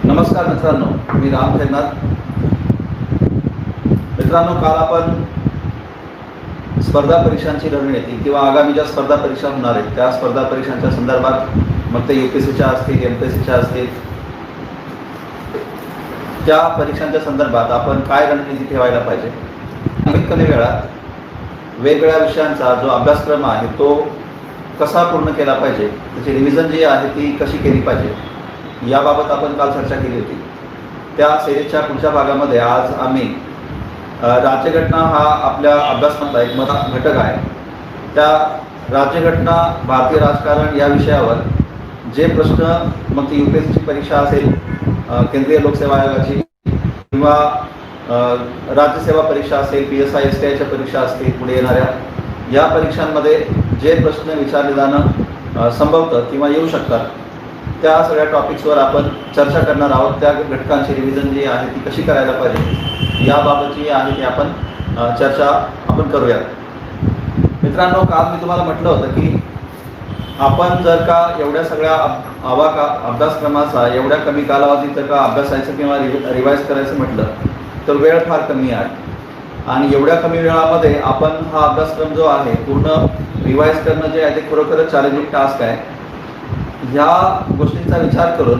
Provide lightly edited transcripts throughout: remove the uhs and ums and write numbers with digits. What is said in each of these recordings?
नमस्कार मित्रांनो, मी राम खैरनार. मित्रांनो, काल आपण स्पर्धा परीक्षांची रणनीती किंवा आगामी ज्या स्पर्धा परीक्षा होणार आहेत त्या स्पर्धा परीक्षांच्या संदर्भात, मग ते UPSCच्या असतील, MPSCच्या असतील, त्या परीक्षांच्या संदर्भात आपण काय रणनीती ठेवायला पाहिजे, कमीत कमी वेळात वेगवेगळ्या विषयांचा जो अभ्यासक्रम आहे तो कसा पूर्ण केला पाहिजे, त्याची रिव्हिजन जी आहे ती कशी केली पाहिजे, याबाबत आपण काल चर्चा केली होती. त्या सिरीजच्या पुढच्या भागामध्ये आज आम्ही राज्यघटना हा आपल्या अभ्यासक्रमाचा एक मोठा घटक आहे. त्या राज्यघटना, भारतीय राजकारण या विषयावर जे प्रश्न, मग ती UPSCची परीक्षा असेल, केंद्रीय लोकसेवा आयोगाची किंवा राज्यसेवा परीक्षा असेल, PSI STIच्या परीक्षा असतील, पुढे येणाऱ्या या परीक्षांमध्ये जे प्रश्न विचारले जाणं संभवतं किंवा येऊ शकतात, त्या सगळ्या टॉपिक्सवर आपण चर्चा करणार आहोत. त्या घटकांची रिव्हिजन जी आहे ती कशी करायला पाहिजे याबाबतची आहे ती आपण चर्चा आपण करूयात. मित्रांनो, काल मी तुम्हाला म्हटलं होतं की आपण जर का एवढ्या सगळ्या अभ्यासक्रमाचा एवढ्या कमी कालावधीत जर का अभ्यासायचं किंवा रिवाईज करायचं म्हटलं तर वेळ फार कमी आहे, आणि एवढ्या कमी वेळामध्ये आपण हा अभ्यासक्रम जो आहे पूर्ण रिवाईज करणं जे आहे ते खरोखरच चॅलेंजिंग टास्क आहे. ह्या गोष्टींचा विचार करून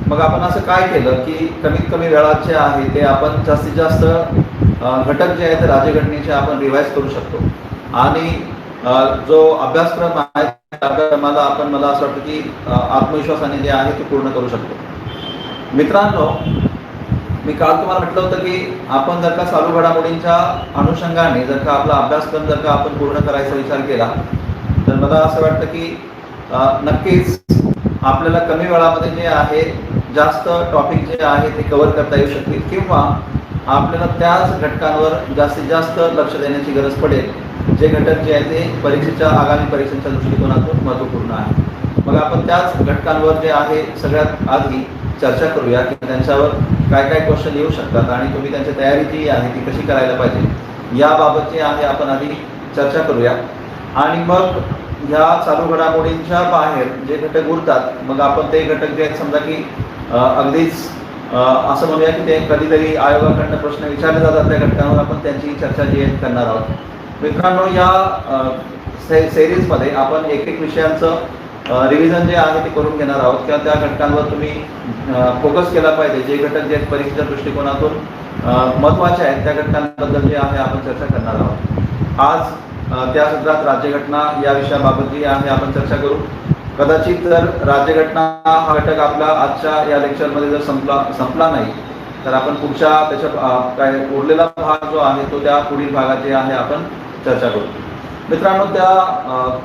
मग आपण असं काय केलं की कमीत कमी वेळात जे आहे ते आपण जास्तीत जास्त घटक जे आहेत राज्यघटनेचे आपण रिवाईज करू शकतो, आणि जो अभ्यासक्रम आहे त्या अभ्यासक्रमाला आपण, मला असं वाटतं की आत्मविश्वासाने जे आहे ते पूर्ण करू शकतो. मित्रांनो, मी काल तुम्हाला म्हटलं होतं की आपण जर का चालू घडामोडींच्या अनुषंगाने जर का आपला अभ्यासक्रम जर का आपण पूर्ण करायचा विचार केला तर मला असं वाटतं की नक्कीच आपल्याला कमी वेळामध्ये जे आहे जास्त टॉपिक जे आहे ते कव्हर करता येऊ शकतील, किंवा आपल्याला त्याच घटकांवर जास्तीत जास्त लक्ष देण्याची गरज पडेल जे घटक जे आहे ते परीक्षेच्या, आगामी परीक्षेच्या दृष्टिकोनातून महत्त्वपूर्ण आहे. मग आपण त्याच घटकांवर जे आहे सगळ्यात आधी चर्चा करूया की त्यांच्यावर काय काय क्वेश्चन येऊ शकतात आणि तुम्ही त्यांची तयारी जी आहे ती कशी करायला पाहिजे याबाबत जे आहे आपण आधी चर्चा करूया. आणि मग ह्या चालू घडामोडींच्या बाहेर जे घटक उरतात, मग आपण ते घटक जे आहेत, समजा की अगदीच असं म्हणूया की ते कधीतरी आयोगाकडनं प्रश्न विचारले जातात, त्या घटकांवर आपण त्यांची चर्चा जी आहे करणार आहोत. मित्रांनो, या सिरीजमध्ये आपण एक एक विषयांचं रिव्हिजन जे आहे ते करून घेणार आहोत, किंवा त्या घटकांवर तुम्ही फोकस केला पाहिजे. जे घटक जे परीक्षेच्या दृष्टिकोनातून महत्त्वाचे आहेत त्या घटकांबद्दल जे आहे आपण चर्चा करणार आहोत. आज त्या सत्रात राज्यघटना या विषयाबाबत जी आहे आपण चर्चा करू. कदाचित जर राज्यघटना हा घटक आपला आजच्या या लेक्चरमध्ये जर संपला नाही तर आपण पुढच्या त्याच्या काय उरलेला भाग जो आहे तो त्या पुढील भागात जे आहे आपण चर्चा करू. मित्रांनो, त्या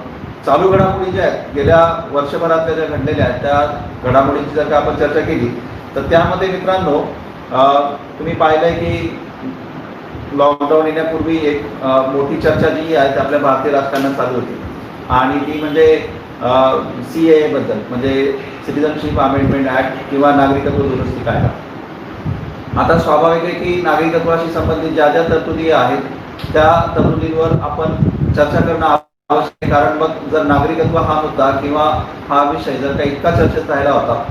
चालू घडामोडी ज्या आहेत गेल्या वर्षभरातल्या ज्या घडलेल्या आहेत त्या घडामोडींची जर का आपण चर्चा केली तर त्यामध्ये मित्रांनो तुम्ही पाहिलंय की लॉकडाऊन येण्यापूर्वी एक मोठी चर्चा जी आहे ती आपल्या भारतीय राजकारणात चालू होती, आणि ती म्हणजे CAA बद्दल, म्हणजे सिटिझनशिप अमेंडमेंट ऍक्ट किंवा नागरिकत्व दुरुस्ती कायदा. आता स्वाभाविक आहे की नागरिकत्वाशी संबंधित ज्या ज्या तरतुदी आहेत त्या तरतुदींवर आपण चर्चा करणं आवश्यक आहे, कारण मग जर नागरिकत्व हा मुद्दा किंवा हा विषय जर का इतका चर्चेत राहिला होता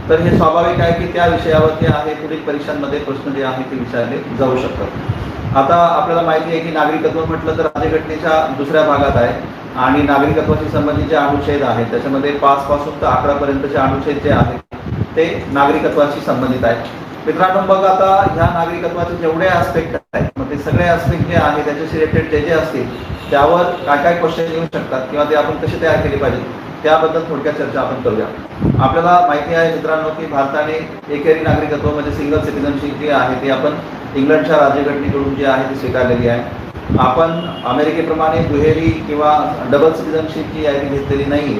तर हे स्वाभाविक आहे की त्या विषयावरती आहे पुढील परीक्षांमध्ये प्रश्न जे आहे ते विचारले जाऊ शकतात. आता आपल्याला माहिती आहे की नागरिकत्व म्हटलं तर राज्यघटनेच्या दुसऱ्या भागात आहे, आणि नागरिकत्वाशी संबंधित जे अनुच्छेद आहेत त्याच्यामध्ये 5 पासून तर 11 पर्यंतचे अनुच्छेद जे आहेत ते नागरिकत्वाशी संबंधित आहेत. मित्रांनो, मग आता ह्या नागरिकत्वाचे जेवढे ऍस्पेक्ट आहेत मग ते सगळे ऍस्पेक्ट जे आहे त्याच्याशी रिलेटेड जे जे असतील त्यावर काय काय क्वेश्चन येऊ शकतात किंवा ते आपण कसे तयार केले पाहिजे त्याबद्दल थोडक्यात चर्चा आपण करूया. आपल्याला माहिती आहे मित्रांनो की भारताने एकेरी नागरिकत्व म्हणजे सिंगल सिटिझनशिप जी आहे ती आपण इंग्लंडच्या राज्यघटनेकडून जी आहे ती स्वीकारलेली आहे. आपण अमेरिकेप्रमाणे दुहेरी किंवा डबल सिटिझनशिप जी आहे ती घेतलेली नाही.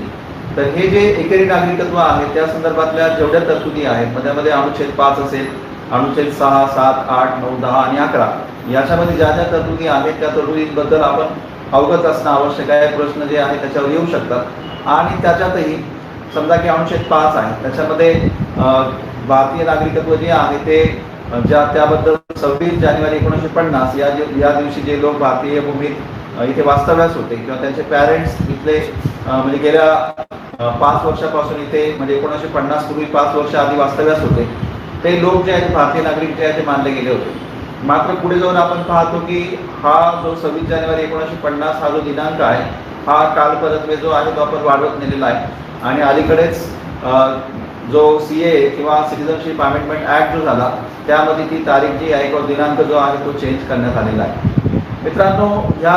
तर हे जे एकेरी नागरिकत्व आहे त्या संदर्भातल्या जेवढ्या तरतुदी आहेत त्यामध्ये अनुच्छेद 5 असेल, अनुच्छेद 6, 7, 8, 9, 10 आणि 11 याच्यामध्ये ज्या ज्या तरतुदी आहेत त्या तरतुदींबद्दल आपण अवगत असणं आवश्यक आहे. प्रश्न जे आहे त्याच्यावर येऊ शकतात, आणि त्याच्यातही समजा की अनुच्छेद 5 आहे त्याच्यामध्ये भारतीय नागरिकत्व जे आहे ते त्याबद्दल 26 जानेवारी 1950 या दिवशी जे लोक भारतीय भूमीत इथे वास्तव्यास होते किंवा त्यांचे पॅरेंट्स इथले म्हणजे गेल्या 5 वर्षापासून इथे म्हणजे 1950 पूर्वी 5 वर्ष आधी वास्तव्यास होते, ते लोक जे आहेत भारतीय नागरिक जे आहेत ते मानले गेले होते. मात्र पुढे जाऊन आपण पाहतो की हा जो 26 जानेवारी 1950 हा जो दिनांक आहे हा कालपरत्वे जो आहे तो आपण वाढवत नेलेला आहे आणि अलीकडेच जो CAA किंवा सिटिझनशिप अमेंडमेंट ॲक्ट जो झाला त्यामध्ये ती तारीख जी आहे किंवा दिनांक जो आहे तो चेंज करण्यात आलेला आहे. मित्रांनो, या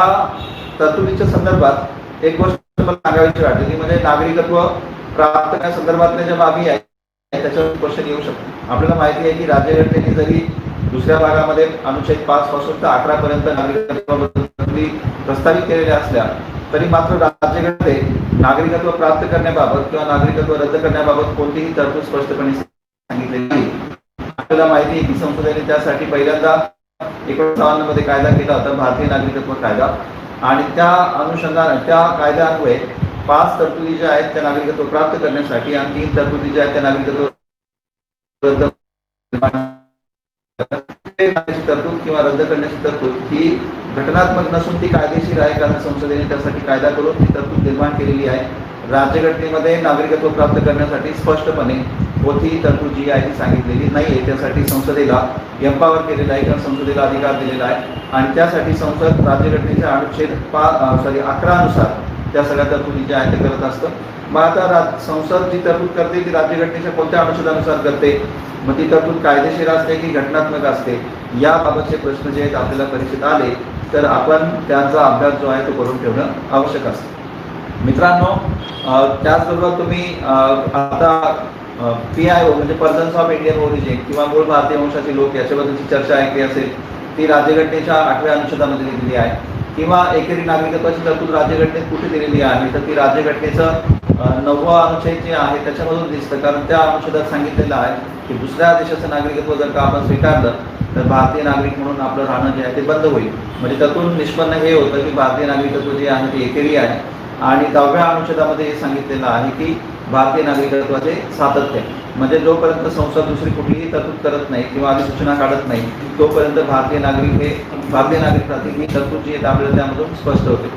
तरतुदीच्या संदर्भात एक गोष्ट मला सांगायची वाटते ती म्हणजे नागरिकत्व प्राप्त करण्यासंदर्भातल्या ज्या बाबी आहेत त्याच्यावर क्वेश्चन येऊ शकतो. आपल्याला माहिती आहे की राज्यघटनेने जरी दुसऱ्या भागामध्ये अनुच्छेद 5 पासून तर 11 पर्यंत नागरिकत्वाबद्दल प्रस्तावित केलेल्या असल्या तरी मात्र राज्यघटनेत नागरिकत्व प्राप्त करण्याबाबत किंवा नागरिकत्व रद्द करण्याबाबत कोणतीही तरतूद स्पष्टपणे सांगितलेली नाही. आपल्याला माहिती आहे की संसदेने त्यासाठी पहिल्यांदा 1952 मध्ये कायदा केला होता, भारतीय नागरिकत्व कायदा, आणि त्या अनुषंगाने त्या कायद्यान्वये 5 तरतुदी ज्या आहेत त्या नागरिकत्व प्राप्त करण्यासाठी आणि 3 तरतुदी ज्या आहेत त्या नागरिकत्व रद्द तरतूद किंवा रद्द करण्याची तरतूद ही घटनात्मक नसून ती कायदेशीर आहे, कारण संसदेने त्यासाठी कायदा करून ती तरतूद निर्माण केलेली आहे. राज्यघटनेमध्ये नागरिकत्व प्राप्त करण्यासाठी स्पष्टपणे कोणतीही तरतूद जी आहे ती सांगितलेली नाही आहे. त्यासाठी संसदेला एम्पावर केलेला आहे किंवा संसदेला अधिकार दिलेला आहे आणि त्यासाठी संसद राज्यघटनेच्या अनुच्छेद 11 नुसार त्या सगळ्या तरतुदी ज्या आहेत ते करत असतं. मग आता संसद जी तरतूद करते ती राज्यघटनेच्या कोणत्या अनुच्छेदानुसार करते, मग ती तरतूद कायदेशीर असते की घटनात्मक असते, याबाबतचे प्रश्न जे आहेत आपल्याला परीक्षेत आले तर आपण त्यांचा अभ्यास जो आहे तो करून ठेवणं आवश्यक असतं. मित्रांनो, त्याचबरोबर तुम्ही आता PIO म्हणजे पर्सन्स ऑफ इंडियन ओरिजिन किंवा मूळ भारतीय वंशाचे लोक याच्याबद्दलची चर्चा ऐकली असेल, ती राज्यघटनेच्या 8व्या अनुच्छेदामध्ये दिलेली आहे. किंवा एकेरी नागरिकत्वाची तरतूद राज्यघटनेत कुठे दिलेली आहे तर ती राज्यघटनेचं 9वा अनुच्छेद जे आहे त्याच्यामधून दिसतं, कारण त्या अनुच्छेदात सांगितलेलं आहे की दुसऱ्या देशाचं नागरिकत्व जर का आपण स्वीकारलं तर भारतीय नागरिक म्हणून आपलं राहणं जे आहे ते बंद होईल. म्हणजे त्यातून निष्पन्न हे होतं की भारतीय नागरिकत्व जे आहे ते एकेरी आहे. आणि 10व्या अनुच्छेदामध्ये हे सांगितलेलं आहे की भारतीय नागरिकत्वाचे सातत्य, म्हणजे जोपर्यंत संसद दुसरी कुठलीही तरतूद करत नाही किंवा अधिसूचना काढत नाही तोपर्यंत भारतीय नागरिकत्वाची ही तरतूद जी आहे आपल्याला त्यामधून स्पष्ट होते.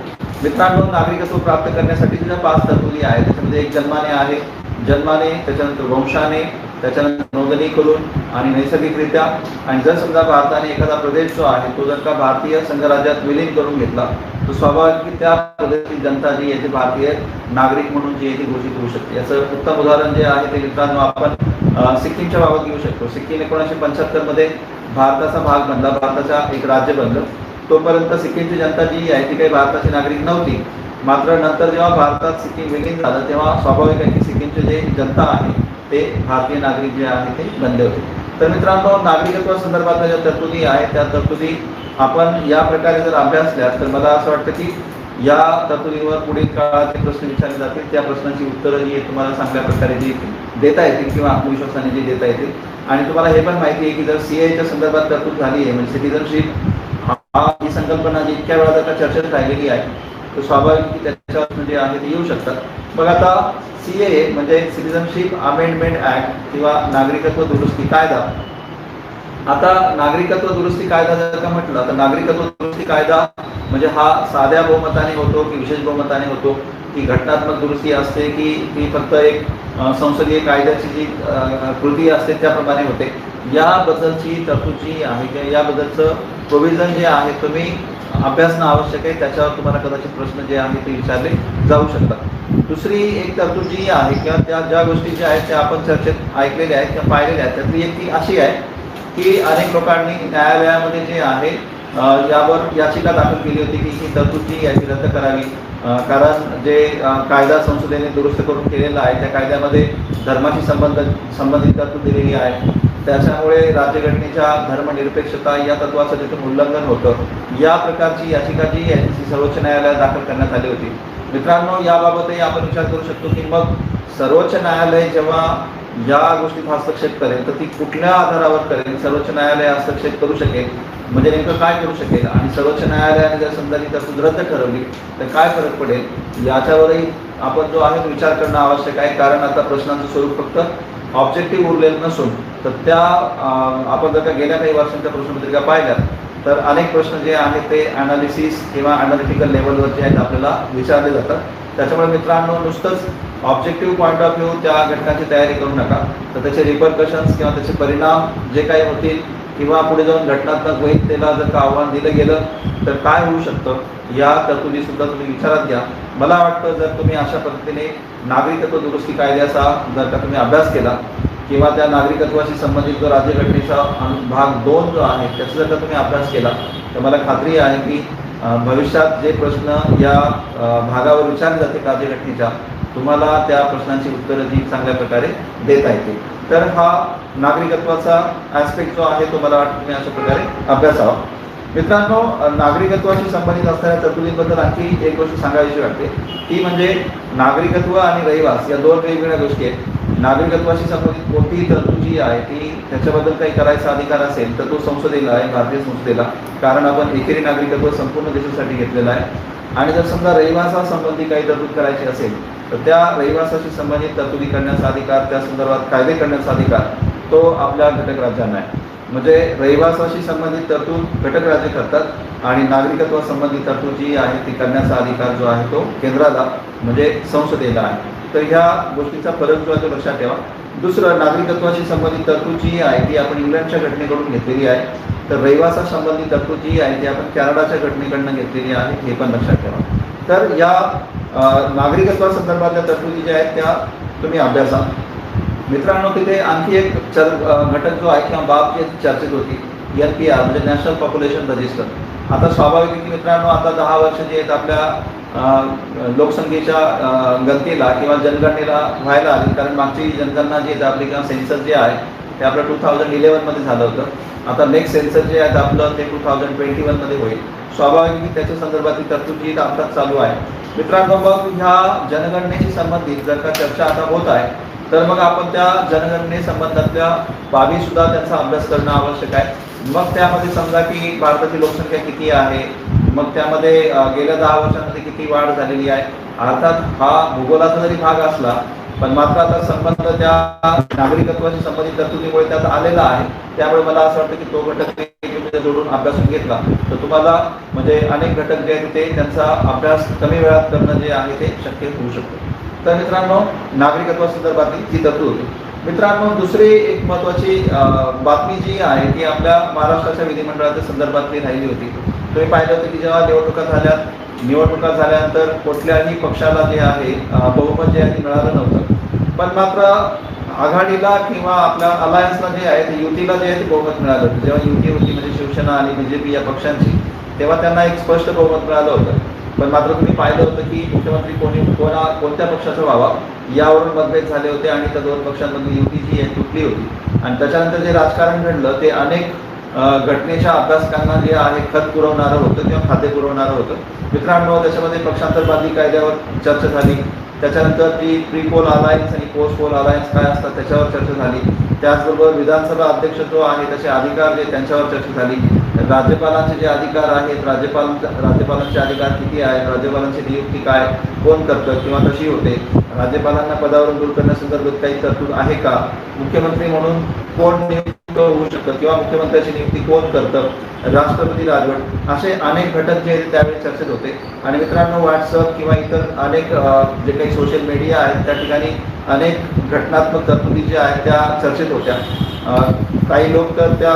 मित्रांनो, नागरिकत्व प्राप्त करण्यासाठी ज्या 5 तरतुदी आहेत त्याच्यामध्ये एक जन्माने आहे, जन्माने, त्याच्यानंतर वंशाने, त्याच्यानंतर नोंदणी करून आणि नैसर्गिकरित्या, आणि जर समजा भारताने एखादा प्रदेश जो आहे तो जर का भारतीय संघराज्यात विलीन करून घेतला तर स्वाभाविक की त्या प्रदेशातील जनता जी आहे ती भारतीय नागरिक म्हणून जी आहे ती घोषित होऊ शकते. याचं उत्तम उदाहरण जे आहे ते मित्रांनो आपण सिक्कीमच्या बाबत घेऊ शकतो. सिक्कीम 1975 मध्ये भारताचा भाग बनला, भारताचा एक राज्य बनलं. तोपर्यंत सिक्कीमची जनता जी आहे ती काही भारताची नागरिक नव्हती. मात्र नंतर जेव्हा भारतात सिक्कीम विलीन झालं तेव्हा स्वाभाविक आहे की सिक्कीमचे जे जनता आहे ते भारतीय नागरिक जे आहे ते बनले होते. तर मित्रांनो, नागरिकत्वासंदर्भातल्या ज्या तरतुदी आहेत त्या तरतुदी आपण या प्रकारे जर अभ्यासल्या तर मला असं वाटतं की या तरतुदीवर पुढील काळात जे प्रश्न विचारले जातील त्या प्रश्नांची उत्तरं जी तुम्हाला चांगल्या प्रकारे जी देता येतील किंवा आत्मविश्वासाने जी देता येतील. आणि तुम्हाला हे पण माहिती आहे की जर CAAच्या संदर्भात तरतूद झाली आहे म्हणजे सिटिझनशिप ही संकल्पना जी इतक्या वेळा जर का चर्चेत राहिलेली आहे तर स्वाभाविक की त्याच्यावर जे आहे ते येऊ शकतात. मग आता CAA म्हणजे सिटिझनशिप अमेंडमेंट ॲक्ट किंवा नागरिकत्व दुरुस्ती कायदा. आता नागरिकत्व दुरुस्ती कायदा जर का म्हटलं तर नागरिकत्व दुरुस्ती कायदा म्हणजे हा साध्या बहुमताने होतो की विशेष बहुमताने होतो, की घटनात्मक दुरुस्ती असते की ती फक्त एक संसदीय कायद्याची जी कृती असते त्याप्रमाणे होते, याबद्दलची तरतूद जी आहे किंवा याबद्दलचं प्रोव्हिजन जे आहे तुम्ही अभ्यासणं आवश्यक आहे. त्याच्यावर तुम्हाला कदाचित प्रश्न जे आहे ते विचारले जाऊ शकतात. दुसरी एक तरतूद जी आहे किंवा त्या ज्या गोष्टी ज्या आहेत त्या आपण चर्चेत ऐकलेल्या आहेत किंवा पाहिलेल्या आहेत त्यातली एक ती अशी आहे की अनेक लोकांनी न्यायालयामध्ये जे आहे यावर याचिका दाखल केली होती की ही तरतूद जी आहे ती रद्द करावी, कारण जे कायदा संसदेने दुरुस्त करून केलेला आहे त्या कायद्यामध्ये धर्माशी संबंधित तरतूद दिलेली आहे. त्याच्यामुळे राज्यघटनेच्या धर्मनिरपेक्षता या तत्वाचं तिथून उल्लंघन होतं. या प्रकारची याचिका जी आहे ती सर्वोच्च न्यायालयात दाखल करण्यात आली होती. मित्रांनो, याबाबतही आपण विचार करू शकतो की मग सर्वोच्च न्यायालय जेव्हा या गोष्टीत हस्तक्षेप करेल तर ती कुठल्या आधारावर करेल, सर्वोच्च न्यायालय हस्तक्षेप करू शकेल म्हणजे नेमकं काय करू शकेल, आणि सर्वोच्च न्यायालयाने जर समजा ती तरतूद रद्द ठरवली तर काय फरक पडेल याच्यावरही आपण जो आहे तो विचार करणं आवश्यक आहे. कारण आता प्रश्नांचं स्वरूप फक्त ऑब्जेक्टिव्ह उरलेलं नसून तर त्या आपण जर का गेल्या काही वर्षांच्या प्रश्नपत्रिका पाहिल्या तर अनेक प्रश्न जे आहेत ते अनालिसिस किंवा अनालिटिकल लेवलवर जे आहेत आपल्याला विचारले जातात. त्याच्यामुळे मित्रांनो नुसतंच ऑब्जेक्टिव्ह पॉईंट ऑफ व्ह्यू त्या घटकाची तयारी करू नका, तर त्याचे रिपरकशन्स किंवा त्याचे परिणाम जे काही होतील किंवा पुढे जाऊन घटनात्मक वैधतेला जर का आव्हान दिलं गेलं तर काय होऊ शकतं या तरतुदीसुद्धा तुम्ही विचारात घ्या. मला वाटतं जर तुम्ही अशा पद्धतीने नागरिकत्व दुरुस्ती कायद्याचा जर का तुम्ही अभ्यास केला किंवा त्या नागरिकत्वाशी संबंधित जो राज्यघटनेचा भाग 2 जो आहे त्याचा जर का तुम्ही अभ्यास केला तर मला खात्री आहे की भविष्यात जे प्रश्न या भागावर विचारले जातील राज्यघटनेच्या तुम्हाला त्या प्रश्नांची उत्तरं जी चांगल्या प्रकारे देता येतील. तर हा नागरिकत्वाचा ॲस्पेक्ट जो आहे तो मला वाटतं तुम्ही अशा प्रकारे अभ्यासावा. मित्रांनो, नागरिकत्वाशी संबंधित असणाऱ्या तरतुदींबद्दल आणखी एक गोष्ट सांगायची वाटते, ती म्हणजे नागरिकत्व आणि रहिवास या 2 वेगवेगळ्या गोष्टी आहेत. नागरिकत्वाशी संबंधित कोणतीही तरतूद जी आहे ती त्याच्याबद्दल काही करायचा अधिकार असेल तर तो संसदेला आहे, भारतीय संसदेला, कारण आपण एकेरी नागरिकत्व संपूर्ण देशासाठी घेतलेलं आहे. आणि जर समजा रहिवासासंबंधी काही तरतूद करायची असेल तर त्या रहिवासाशी संबंधित तरतुदी करण्याचा अधिकार, त्या संदर्भात कायदे करण्याचा अधिकार तो आपल्या घटक राज्यांना आहे. म्हणजे रहिवासाशी संबंधित तरतूद घटक राज्य करतात आणि नागरिकत्वासंबंधित तरतूद जी आहे ती करण्याचा अधिकार जो आहे तो केंद्राला म्हणजे संसदेला आहे. तर ह्या गोष्टीचा फरक जो आहे तो लक्षात ठेवा. दुसरं, नागरिकत्वाशी संबंधित तरतूद जी आहे ती आपण इंग्लंडच्या घटनेकडून घेतलेली आहे, तर रहिवासासंबंधित तरतूद जी आहे ती आपण कॅनडाच्या घटनेकडनं घेतलेली आहे, हे पण लक्षात ठेवा. तर या नागरिकत्वासंदर्भातल्या तरतुदी ज्या आहेत त्या तुम्ही अभ्यासा. मित्रांनो, तिथे आणखी एक घटक जो आहे किंवा बाब जी चर्चेत होती, NPR म्हणजे नॅशनल पॉप्युलेशन रजिस्टर. आता स्वाभाविक आहे की मित्रांनो, आता 10 वर्ष जे आहेत आपल्या लोकसंख्येच्या गणतीला किंवा जनगणनेला व्हायला आली, कारण मागची जनगणना जी आहे आपली किंवा सेन्सस जे आहे ते आपलं 2011 मध्ये झालं होतं. आता नेक्स्ट सेन्सस जे आहे आपलं ते 2021 मध्ये होईल. स्वाभाविक की त्याच्या संदर्भातील तरतूद जी आत्ताच चालू आहे. मित्रांनो, मग ह्या जनगणनेशी संबंधित जर का चर्चा आता होत आहे तर मग आपण त्या जनगणनेसंबंधातल्या बाबीसुद्धा त्यांचा अभ्यास करणं आवश्यक आहे. मग त्यामध्ये समजा की भारताची लोकसंख्या किती आहे, मग त्यामध्ये गेल्या 10 वर्षांमध्ये किती वाढ झालेली आहे. अर्थात हा भूगोलाचा जरी भाग असला पण मात्र आता संबंध त्या नागरिकत्वाशी संबंधित तरतुदीमुळे त्यात आलेला आहे. त्यामुळे मला असं वाटतं की तो घटक तुम्ही जोडून अभ्यासून घेतला तर तुम्हाला म्हणजे अनेक घटक जे आहेत ते त्यांचा अभ्यास कमी वेळात करणं जे आहे ते शक्य होऊ शकतं. तर मित्रांनो, नागरिकत्वासंदर्भातली जी तरतूद होती. मित्रांनो, दुसरी एक महत्त्वाची बातमी जी आहे ती आपल्या महाराष्ट्राच्या विधिमंडळाच्या संदर्भातली राहिली होती. तुम्ही पाहिलं होतं की जेव्हा निवडणुका झाल्यानंतर कुठल्याही पक्षाला जे आहे बहुमत जे आहे ते मिळालं नव्हतं, पण मात्र आघाडीला किंवा आपल्या अलायन्सला जे आहे ते युतीला जे आहे ते बहुमत मिळालं होतं. जेव्हा युती होती म्हणजे शिवसेना आणि BJP या पक्षांची, तेव्हा त्यांना एक स्पष्ट बहुमत मिळालं होतं. पण मात्र तुम्ही पाहिलं होतं की मुख्यमंत्री कोणत्या पक्षाचा व्हावा यावरून मतभेद झाले होते आणि त्या 2 पक्षांमधली युती जी आहे तुटली होती. आणि त्याच्यानंतर जे राजकारण घडलं ते अनेक घटनेच्या अभ्यासकांना जे आहे खत पुरवणारं होतं किंवा खाते पुरवणारं होतं. मित्रांनो, त्याच्यामध्ये पक्षांतरबाजी कायद्यावर चर्चा झाली, त्याच्यानंतर ती प्री पोल अलायन्स आणि पोस्ट पोल अलायन्स काय असतात त्याच्यावर चर्चा झाली. त्याचबरोबर विधानसभा अध्यक्ष जो आहे त्याचे अधिकार जे त्यांच्यावर चर्चा झाली. राज्यपालांचे जे अधिकार आहेत, राज्यपालांचे अधिकार किती आहेत, राज्यपालांची नियुक्ती काय कोण करतं किंवा कशी होते, राज्यपालांना पदावरून दूर करण्यासंदर्भात काही तरतूद आहे का, मुख्यमंत्री म्हणून कोण नियुक्त होऊ शकतं किंवा मुख्यमंत्र्याची नियुक्ती कोण करतं, राष्ट्रपती राजवट, असे अनेक घटक जे त्यावेळी चर्चेत होते. आणि मित्रांनो, व्हॉट्सअप किंवा इतर अनेक जे काही सोशल मीडिया आहेत त्या ठिकाणी अनेक घटनात्मक तरतुदी ज्या आहेत त्या चर्चेत होत्या. काही लोक तर त्या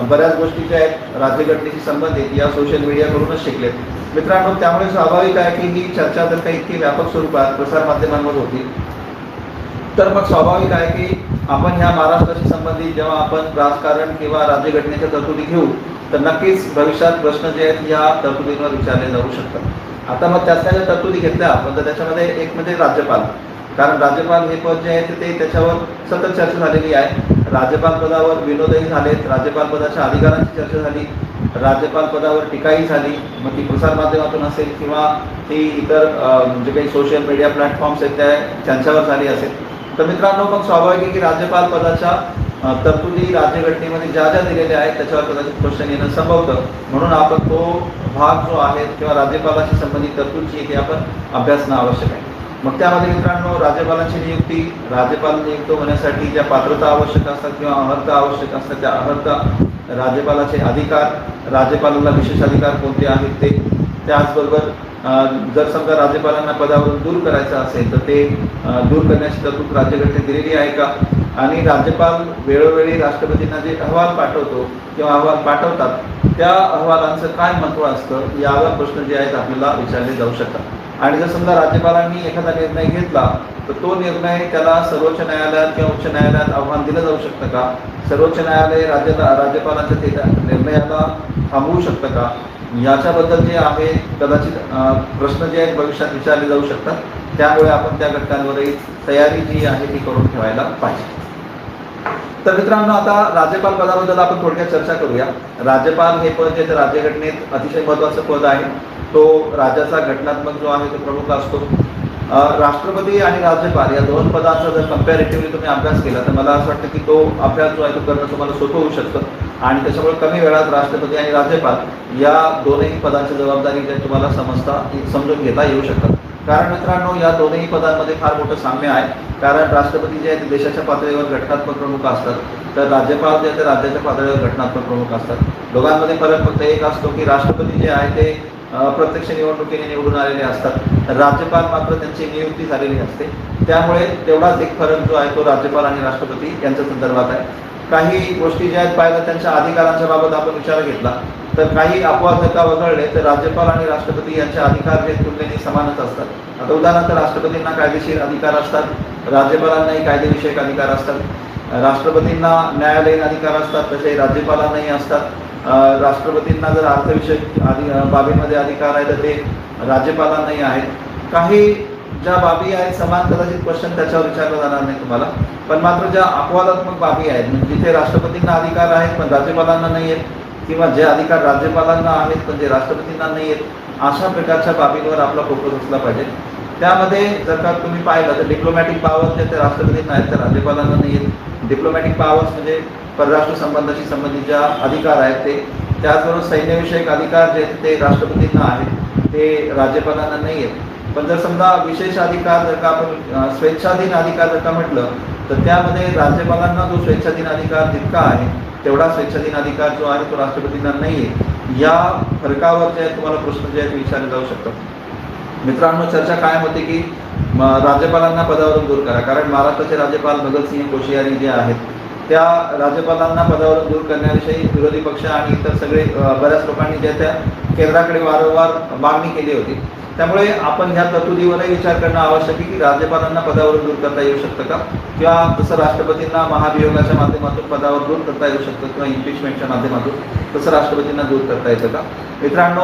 बऱ्याच गोष्टी ज्या आहेत राज्यघटनेशी संबंधित या सोशल मीडियाकडूनच शिकलेत. मित्रांनो, त्यामुळे स्वाभाविक आहे की ही चर्चा जर काही इतकी व्यापक स्वरूपात प्रसारमाध्यमांवर होती तर मग स्वाभाविक आहे की आपण ह्या महाराष्ट्राशी संबंधित जेव्हा आपण राजकारण किंवा राज्यघटनेच्या तरतुदी घेऊ तर नक्कीच भविष्यात प्रश्न जे आहेत या तरतुदींवर विचारले जाऊ शकतात. आता मग त्याच्या ज्या तरतुदी घेतल्या आपण तर त्याच्यामध्ये एक म्हणजे राज्यपाल, कारण राज्यपाल हे पद जे आहे ते त्याच्यावर सतत चर्चा झालेली आहे. राज्यपाल पदावर विनोदही झालेत, राज्यपाल पदाच्या अधिकारांची चर्चा झाली, राज्यपाल पदावर टीकाही झाली, मग ती प्रसारमाध्यमातून असेल किंवा ती इतर जे काही सोशल मीडिया प्लॅटफॉर्म्स आहेत त्यांच्यावर झाली असेल. तर मित्रांनो, मग स्वाभाविक आहे की राज्यपाल पदाच्या तरतुदी राज्यघटनेमध्ये ज्या ज्या दिलेल्या आहेत त्याच्यावर कदाचित क्वेश्चन येणं संभवतं. म्हणून आपण तो भाग जो आहे किंवा राज्यपालाशी संबंधित तरतूद जी आहे ती आपण अभ्यासणं आवश्यक आहे. मग त्यामध्ये मित्रांनो, राज्यपालांची नियुक्ती, राज्यपाल नियुक्त होण्यासाठी ज्या पात्रता आवश्यक असतात किंवा अर्हता आवश्यक असतात त्या अर्हता राज्यपालाचे अधिकार, राज्यपालाला विशेष अधिकार कोणते आहेत ते, त्याचबरोबर जर समजा राज्यपालांना पदावरून दूर करायचं असेल तर ते दूर करण्याची तरतूद राज्यघटनेत दिलेली आहे का, आणि राज्यपाल वेळोवेळी राष्ट्रपतींना जे अहवाल पाठवतो किंवा अहवाल पाठवतात त्या अहवालांचं काय महत्त्व असतं यावर प्रश्न जे आहेत आपल्याला विचारले जाऊ शकतात. आणि जर समजा राज्यपालांनी एखादा निर्णय घेतला तर तो निर्णय त्याला सर्वोच्च न्यायालयात किंवा उच्च न्यायालयात आव्हान दिलं जाऊ शकतं का, सर्वोच्च न्यायालय राज्यपालांच्या ते निर्णयाला थांबवू शकतं का, याच्याबद्दल जे आहे कदाचित प्रश्न जे आहेत भविष्यात विचारले जाऊ शकतात. त्यामुळे आपण त्या घटकांवरही तयारी जी आहे ती करून ठेवायला पाहिजे. तर मित्रांनो, आता राज्यपाल पदाबद्दल आपण थोडक्यात चर्चा करूया. राज्यपाल हे पद जे राज्यघटनेत अतिशय महत्त्वाचं पद आहे. तो राज्याचा घटनात्मक जो आहे तो प्रमुख असतो. राष्ट्रपती आणि राज्यपाल या दोन पदांचा जर कम्पॅरेटिव्हली तुम्ही अभ्यास केला तर मला असं वाटतं की तो अभ्यास जो आहे तो करणं तुम्हाला सोपं होऊ शकतं आणि त्याच्यामुळे कमी वेळात राष्ट्रपती आणि राज्यपाल या दोनही पदांची जबाबदारी जे तुम्हाला समजून घेता येऊ शकतात. कारण मित्रांनो, या दोनही पदांमध्ये फार मोठं साम्य आहे. कारण राष्ट्रपती जे आहेत देशाच्या पातळीवर घटनात्मक प्रमुख असतात, तर राज्यपाल जे आहेत ते राज्याच्या पातळीवर घटनात्मक प्रमुख असतात. दोघांमध्ये फरक फक्त एक असतो की राष्ट्रपती जे आहे ते प्रत्यक्ष निवडणुकीने निवडून आलेले असतात, राज्यपाल मात्र त्यांची नियुक्ती झालेली असते. त्यामुळे तेवढाच एक फरक जो आहे तो राज्यपाल आणि राष्ट्रपती यांच्या संदर्भात आहे. काही गोष्टी ज्या आहेत पाहिलं त्यांच्या अधिकारांच्या बाबत आपण विचार घेतला तर काही अपवाद जर का वगळले तर राज्यपाल आणि राष्ट्रपती यांचे अधिकार जे तुलनेने समानच असतात. आता उदाहरणार्थ राष्ट्रपतींना कायदेशीर अधिकार असतात, राज्यपालांनाही कायदेविषयक अधिकार असतात. राष्ट्रपतींना न्यायालयीन अधिकार असतात तसे राज्यपालांनाही असतात. राष्ट्रपतींना जर अर्थविषयक बाबींमध्ये अधिकार आहे तर ते राज्यपालांनाही आहेत. काही ज्या बाबी आहेत समान कदाचित क्वेश्चन त्याच्यावर विचारला जाणार नाही तुम्हाला, पण मात्र ज्या अपवादात्मक बाबी आहेत म्हणजे जिथे राष्ट्रपतींना अधिकार आहेत पण राज्यपालांना नाही आहेत, किंवा जे अधिकार राज्यपालांना आहेत पण जे राष्ट्रपतींना नाही आहेत, अशा प्रकारच्या बाबींवर आपला फोकस असला पाहिजे. त्यामध्ये जर का तुम्ही पाहिलं तर डिप्लोमॅटिक पॉवर्स जे ते राष्ट्रपतींना आहेत तर राज्यपालांना नाही आहेत. डिप्लोमॅटिक पॉवर्स म्हणजे परराष्ट्र संबंधाशी संबंधित ज्या अधिकार आहेत ते, त्याचबरोबर सैन्यविषयक अधिकार जे ते राष्ट्रपतींना आहेत ते राज्यपालांना नाही आहेत. पण जर समजा विशेष अधिकार जर का आपण स्वेच्छाधीन अधिकार जर का म्हटलं तर त्यामध्ये राज्यपालांना जो स्वेच्छाधीन अधिकार जितका आहे तेवढा स्वेच्छाधीन अधिकार जो आहे तो राष्ट्रपतींना नाही आहे. या फरकावर जे तुम्हाला प्रश्न जे आहेत विचारले जाऊ शकतात. मित्रांनो, चर्चा कायम होते की राज्यपालांना पदावरून दूर करा, कारण महाराष्ट्राचे राज्यपाल भगतसिंह कोश्यारी जे आहेत त्या राज्यपालांना पदावरून दूर करण्याविषयी विरोधी पक्ष आणि इतर सगळे बऱ्याच लोकांनी जे त्या केंद्राकडे वारंवार मागणी केली होती. त्यामुळे आपण ह्या तरतुदीवरही विचार करणं आवश्यक आहे की राज्यपालांना पदावरून दूर करता येऊ शकतं का, किंवा जसं राष्ट्रपतींना महाभियोगाच्या माध्यमातून पदावर दूर करता येऊ शकतं किंवा इम्पिचमेंटच्या माध्यमातून तसं राष्ट्रपतींना दूर करता येतं का. मित्रांनो,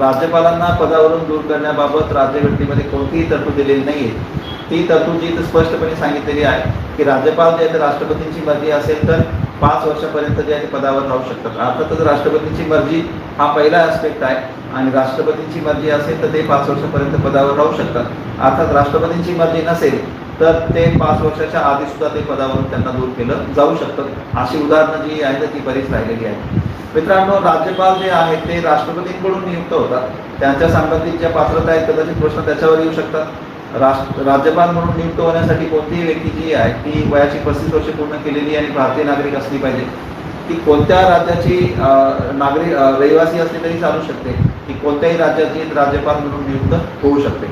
राज्यपालांना पदावरून दूर करण्याबाबत राज्यघटनेमध्ये कोणतीही तरतूद दिलेली नाही आहे. ती तरतूद जी स्पष्टपणे सांगितलेली आहे की राज्यपाल जे आहे तर राष्ट्रपतींची मर्जी असेल तर 5 वर्षापर्यंत जे आहे ते पदावर राहू शकतात. अर्थातच राष्ट्रपतींची मर्जी हा पहिला ॲस्पेक्ट आहे आणि राष्ट्रपतींची मर्जी असेल तर ते 5 वर्षापर्यंत पदावर राहू शकतात. अर्थात राष्ट्रपतींची मर्जी नसेल तर ते 5 वर्षाच्या आधी सुद्धा ते पदावरून त्यांना दूर केलं जाऊ शकतं. अशी उदाहरणं जी आहेत ती बरीच राहिलेली आहेत. मित्रांनो, राज्यपाल जे आहेत ते राष्ट्रपतींकडून नियुक्त होतात. त्यांच्या संबंधित ज्या पात्रता आहेत कदाचित प्रश्न त्याच्यावर येऊ शकतात. राज्यपाल म्हणून नियुक्त होण्यासाठी कोणतीही व्यक्ती जी आहे ती वयाची 35 वर्षे पूर्ण केलेली आणि भारतीय नागरिक असली पाहिजे. ती कोणत्या राज्याची रहिवासी असली तरी चालू शकते, ती कोणत्याही राज्याची राज्यपाल म्हणून नियुक्त होऊ शकते.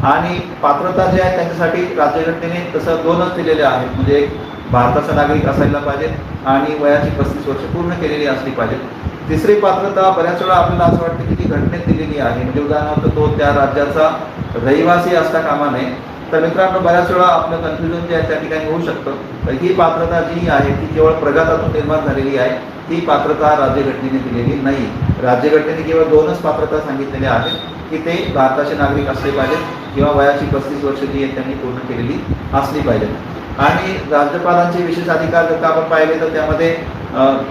आणि पात्रता जी आहे त्यांच्यासाठी राज्यघटनेने तसं 2च दिलेले आहेत, म्हणजे एक भारताचा नागरिक असायला पाहिजे आणि वयाची 35 वर्षे पूर्ण केलेली असली पाहिजे. तिसरी पात्रता बऱ्याच वेळा आपल्याला असं वाटतं की ती घटनेत दिलेली आहे, म्हणजे उदाहरणार्थ तो त्या राज्याचा रहिवासी असता कामा नये. तर मित्रांनो, बऱ्याच वेळा आपलं कन्फ्युजन जे आहे त्या ठिकाणी होऊ शकतं. तर ही पात्रता जी आहे ती केवळ प्रघातातून निर्माण झालेली आहे, ती पात्रता राज्यघटनेने दिलेली नाही. राज्यघटनेने केवळ 2च पात्रता सांगितलेल्या आहेत की ते भारताचे नागरिक असले पाहिजेत किंवा वयाची 35 वर्ष जी आहेत त्यांनी पूर्ण केलेली असली पाहिजेत. आणि राज्यपालांचे विशेष अधिकार जर का आपण पाहिले तर त्यामध्ये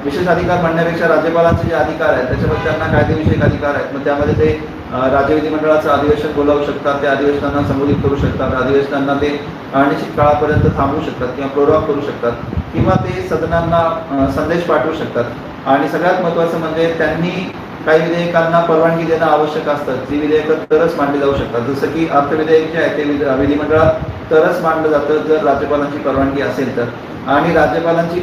विशेष अधिकार म्हणण्यापेक्षा राज्यपालांचे जे अधिकार आहेत त्याच्यामध्ये त्यांना कायदेविषयक अधिकार आहेत. मग त्यामध्ये ते राज्य विधिमंडळाचं अधिवेशन बोलावू शकतात, त्या अधिवेशनांना संबोधित करू शकतात, अधिवेशनांना ते अनिश्चित काळापर्यंत थांबवू शकतात किंवा प्रोरॉग करू शकतात, किंवा ते सदनांना संदेश पाठवू शकतात. आणि सगळ्यात महत्त्वाचं म्हणजे त्यांनी काही विधेयकांना परवानगी देणं आवश्यक असतं, ती विधेयकं तरच मांडली जाऊ शकतात. जसं की अर्थविधेयक जे आहे ते विधिमंडळात तरच मांडलं जातं जर राज्यपालांची परवानगी असेल तर. आणि राज्यपालांची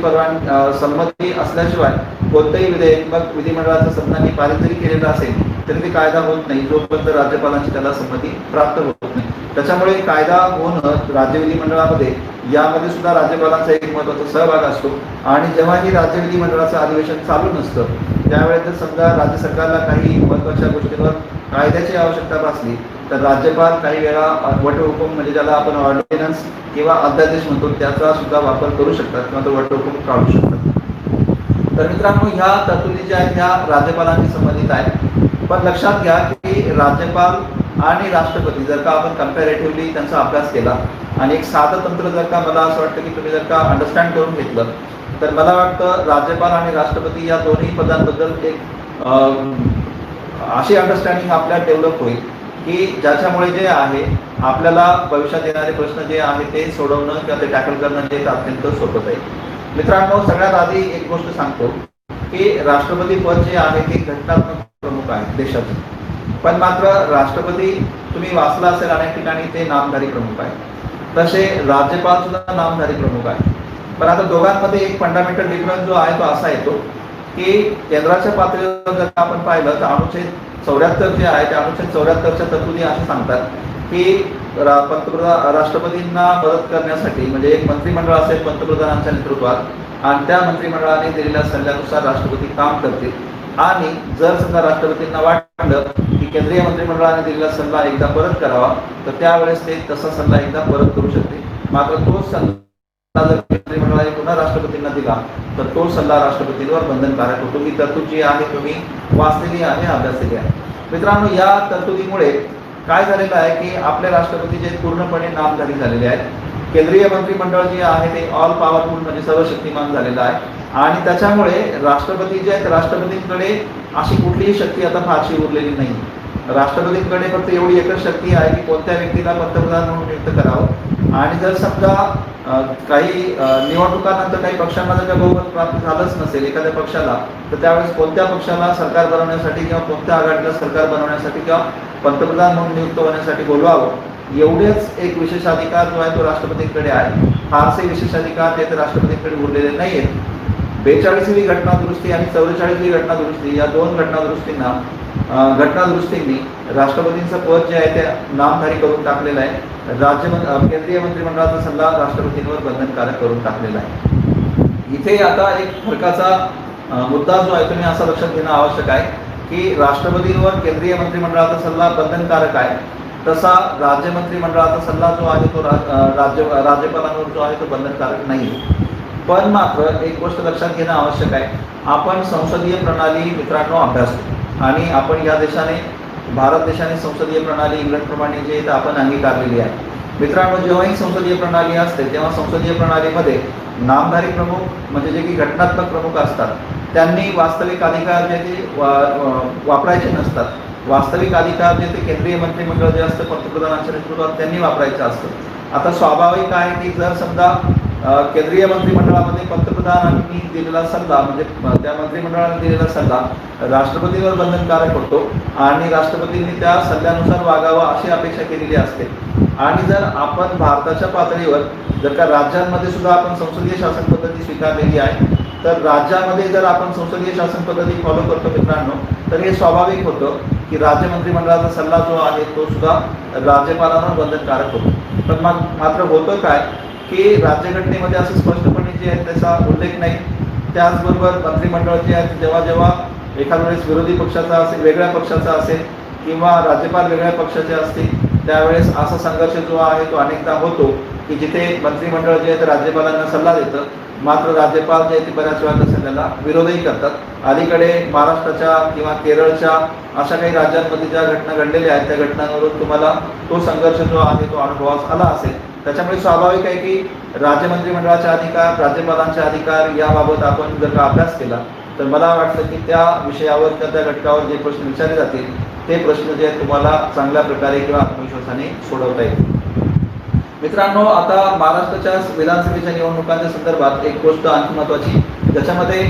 संमती असल्याशिवाय कोणतंही विधेयक मग विधिमंडळाच्या सदनाने पारित जरी केलेलं असेल तरी ते कायदा होत नाही जोपर्यंत राज्यपालांची त्याला संमती प्राप्त होत नाही. त्याच्यामुळे कायदा होणं राज्य विधिमंडळामध्ये यामध्ये सुद्धा राज्यपालांचा एक महत्त्वाचा सहभाग असतो. आणि जेव्हा ही राज्य विधिमंडळाचं अधिवेशन चालू नसतं त्यावेळेस जर समजा राज्य सरकारला काही महत्त्वाच्या गोष्टींवर कायद्याची आवश्यकता भासली तर राज्यपाल काही वेळा वटहुकूम म्हणजे ज्याला आपण ऑर्डिनन्स किंवा अध्यादेश म्हणतो त्याचा सुद्धा वापर करू शकतात किंवा तो वटहुकूम काढू शकतात. तर मित्रांनो, ह्या तरतुदी ज्या आहेत ह्या राज्यपालांशी संबंधित आहेत. पण लक्षात घ्या की राज्यपाल आणि राष्ट्रपती जर का आपण कम्पॅरेटिव्हली त्यांचा अभ्यास केला आणि एक साधं तंत्र जर का मला असं वाटतं की तुम्ही जर का अंडरस्टँड करून घेतलं तर मला वाटतं राज्यपाल आणि राष्ट्रपती या दोन्ही पदांबद्दल एक अशी अंडरस्टँडिंग आपल्याला डेव्हलप होईल की ज्याच्यामुळे जे आहे आपल्याला भविष्यात येणारे प्रश्न जे आहे ते सोडवणं किंवा ते टॅकल करणं जे अत्यंत सोपं जाईल. मित्रांनो, सगळ्यात आधी एक गोष्ट सांगतो की राष्ट्रपती पद जे आहे ते घटनात्मक प्रमुख आहे देशाचे. पण मात्र राष्ट्रपती तुम्ही वाचला असेल अनेक ठिकाणी ते नामधारी प्रमुख आहे. तसे राज्यपाल सुद्धा नामधारी प्रमुख आहे. पण आता दोघांमध्ये एक फंडामेंटल डिफरन्स जो आहे तो असा येतो की केंद्राच्या पातळीवर जर आपण पाहिलं तर अनुच्छेद 74 जे आहे त्या अनुच्छेद 74च्या तरतुदी असे सांगतात की राष्ट्रपतींना मदत करण्यासाठी म्हणजे एक मंत्रिमंडळ असेल पंतप्रधानांच्या नेतृत्वात आणि त्या मंत्रिमंडळाने दिलेल्या सल्ल्यानुसार राष्ट्रपती काम करतील. आणि जर समजा राष्ट्रपतींना वाटलं की केंद्रीय मंत्रिमंडळाने दिलेला सल्ला एकदा परत करावा तर त्यावेळेस ते तसा सल्ला एकदा परत करू शकते. मात्र तोच सल्ला जर मंत्रिमंडळाने पुन्हा राष्ट्रपतींना दिला तर तो सल्ला राष्ट्रपतींवर बंधनकारक होतो. ही तरतूद जी आहे तुम्ही वाचलेली आहे, अभ्यासलेली आहे. मित्रांनो, या तरतुदीमुळे काय झालेलं आहे की आपले राष्ट्रपती जे पूर्णपणे नामधारी झालेले आहेत. केंद्रीय मंत्रिमंडळ जे आहे ते ऑल पॉवरफुल म्हणजे सर्वशक्तिमान झालेलं आहे. आणि त्याच्यामुळे राष्ट्रपती जे आहेत राष्ट्रपतींकडे अशी कुठलीही शक्ती आता फारशी उरलेली नाही. राष्ट्रपतींकडे फक्त एवढी एकच शक्ती आहे की कोणत्या व्यक्तीला पंतप्रधान म्हणून नियुक्त करावं. आणि जर समजा काही निवडणुकानंतर काही पक्षांना जर का बहुमत प्राप्त झालंच नसेल एखाद्या पक्षाला तर त्यावेळेस कोणत्या पक्षाला सरकार बनवण्यासाठी किंवा कोणत्या आघाडीला सरकार बनवण्यासाठी किंवा पंतप्रधान म्हणून नियुक्त होण्यासाठी बोलवावं एवढेच एक विशेषाधिकार जो आहे तो राष्ट्रपतींकडे आहे. फारसे विशेषाधिकार ते राष्ट्रपतींकडे उरलेले नाही आहेत. 42वी घटना दुरुस्ती आणि 44वी घटना दुरुस्ती या दोन घटनादुरुस्तींनी राष्ट्रपतींचं पद जे आहे ते नामधारी करून टाकलेलं आहे. केंद्रीय मंत्रिमंडळाचा सल्ला राष्ट्रपतींवर बंधनकारक करून टाकलेला आहे. इथे आता एक फरकाचा मुद्दा जो आहे तुम्ही असा लक्षात घेणं आवश्यक आहे की राष्ट्रपतींवर केंद्रीय मंत्रिमंडळाचा सल्ला बंधनकारक आहे, तसा राज्य मंत्रिमंडळाचा सल्ला जो आहे तो राज्यपालांवर जो आहे तो बंधनकारक नाही. पण मात्र एक गोष्ट लक्षात घेणं आवश्यक आहे, आपण संसदीय प्रणाली मित्रांनो अभ्यासतो आणि आपण या देशाने भारत देशाने संसदीय प्रणाली इंग्लंडप्रमाणे जे आहे आपण अंगीकारलेली आहे. मित्रांनो, जेव्हाही संसदीय प्रणाली असते तेव्हा संसदीय प्रणालीमध्ये नामधारी प्रमुख म्हणजे जे की घटनात्मक प्रमुख असतात त्यांनी वास्तविक अधिकार जे ते वापरायचे नसतात. वास्तविक अधिकार जे ते केंद्रीय मंत्रिमंडळ जे असतं पंतप्रधानांच्या नेतृत्वात त्यांनी वापरायचं असतं. आता स्वाभाविक आहे की जर समजा केंद्रीय मंत्रिमंडळामध्ये पंतप्रधानांनी दिलेला सल्ला म्हणजे त्या मंत्रिमंडळाने दिलेला सल्ला राष्ट्रपतींवर बंधनकारक होतो आणि राष्ट्रपतींनी त्या सल्ल्यानुसार वागावं अशी अपेक्षा केलेली असते. आणि जर आपण भारताच्या पातळीवर जर का राज्यांमध्ये सुद्धा आपण संसदीय शासन पद्धती स्वीकारलेली आहे तर राज्यामध्ये जर आपण संसदीय शासन पद्धती फॉलो करतो मित्रांनो तर हे स्वाभाविक होतं की राज्य मंत्रिमंडळाचा सल्ला जो आहे तो सुद्धा राज्यपालांवर बंधनकारक होतो. पण मात्र होतं काय की राज्यघटनेमध्ये असं स्पष्टपणे जे आहे त्याचा उल्लेख नाही. त्याचबरोबर मंत्रिमंडळ जे आहे जेव्हा जेव्हा एखाद्या वेळेस विरोधी पक्षाचा असेल वेगळ्या पक्षाचा असेल किंवा राज्यपाल वेगळ्या पक्षाचे असतील त्यावेळेस असा संघर्ष जो आहे तो अनेकदा होतो की जिथे मंत्रिमंडळ जे आहे ते राज्यपालांना सल्ला देतं मात्र राज्यपाल जे आहे ते बऱ्याच वेळा त्या सल्ल्याला विरोधही करतात. अलीकडे महाराष्ट्राच्या किंवा केरळच्या अशा काही राज्यांमध्ये ज्या घटना घडलेल्या आहेत त्या घटनांवरून तुम्हाला तो संघर्ष जो आहे तो अनुभवास आला असेल. त्याच्यामुळे स्वाभाविक आहे की राज्य मंत्रिमंडळाचे अधिकार राज्यपालांचे अधिकार याबाबत आपण जर का अभ्यास केला तर मला वाटतं की त्या विषयावर किंवा त्या घटकावर जे प्रश्न विचारले जातील ते प्रश्न जे आहेत तुम्हाला चांगल्या प्रकारे किंवा आत्मविश्वासाने सोडवता येतील. मित्रांनो, आता महाराष्ट्राच्या विधानसभेच्या निवडणुकांच्या संदर्भात एक गोष्ट आणखी महत्त्वाची, ज्याच्यामध्ये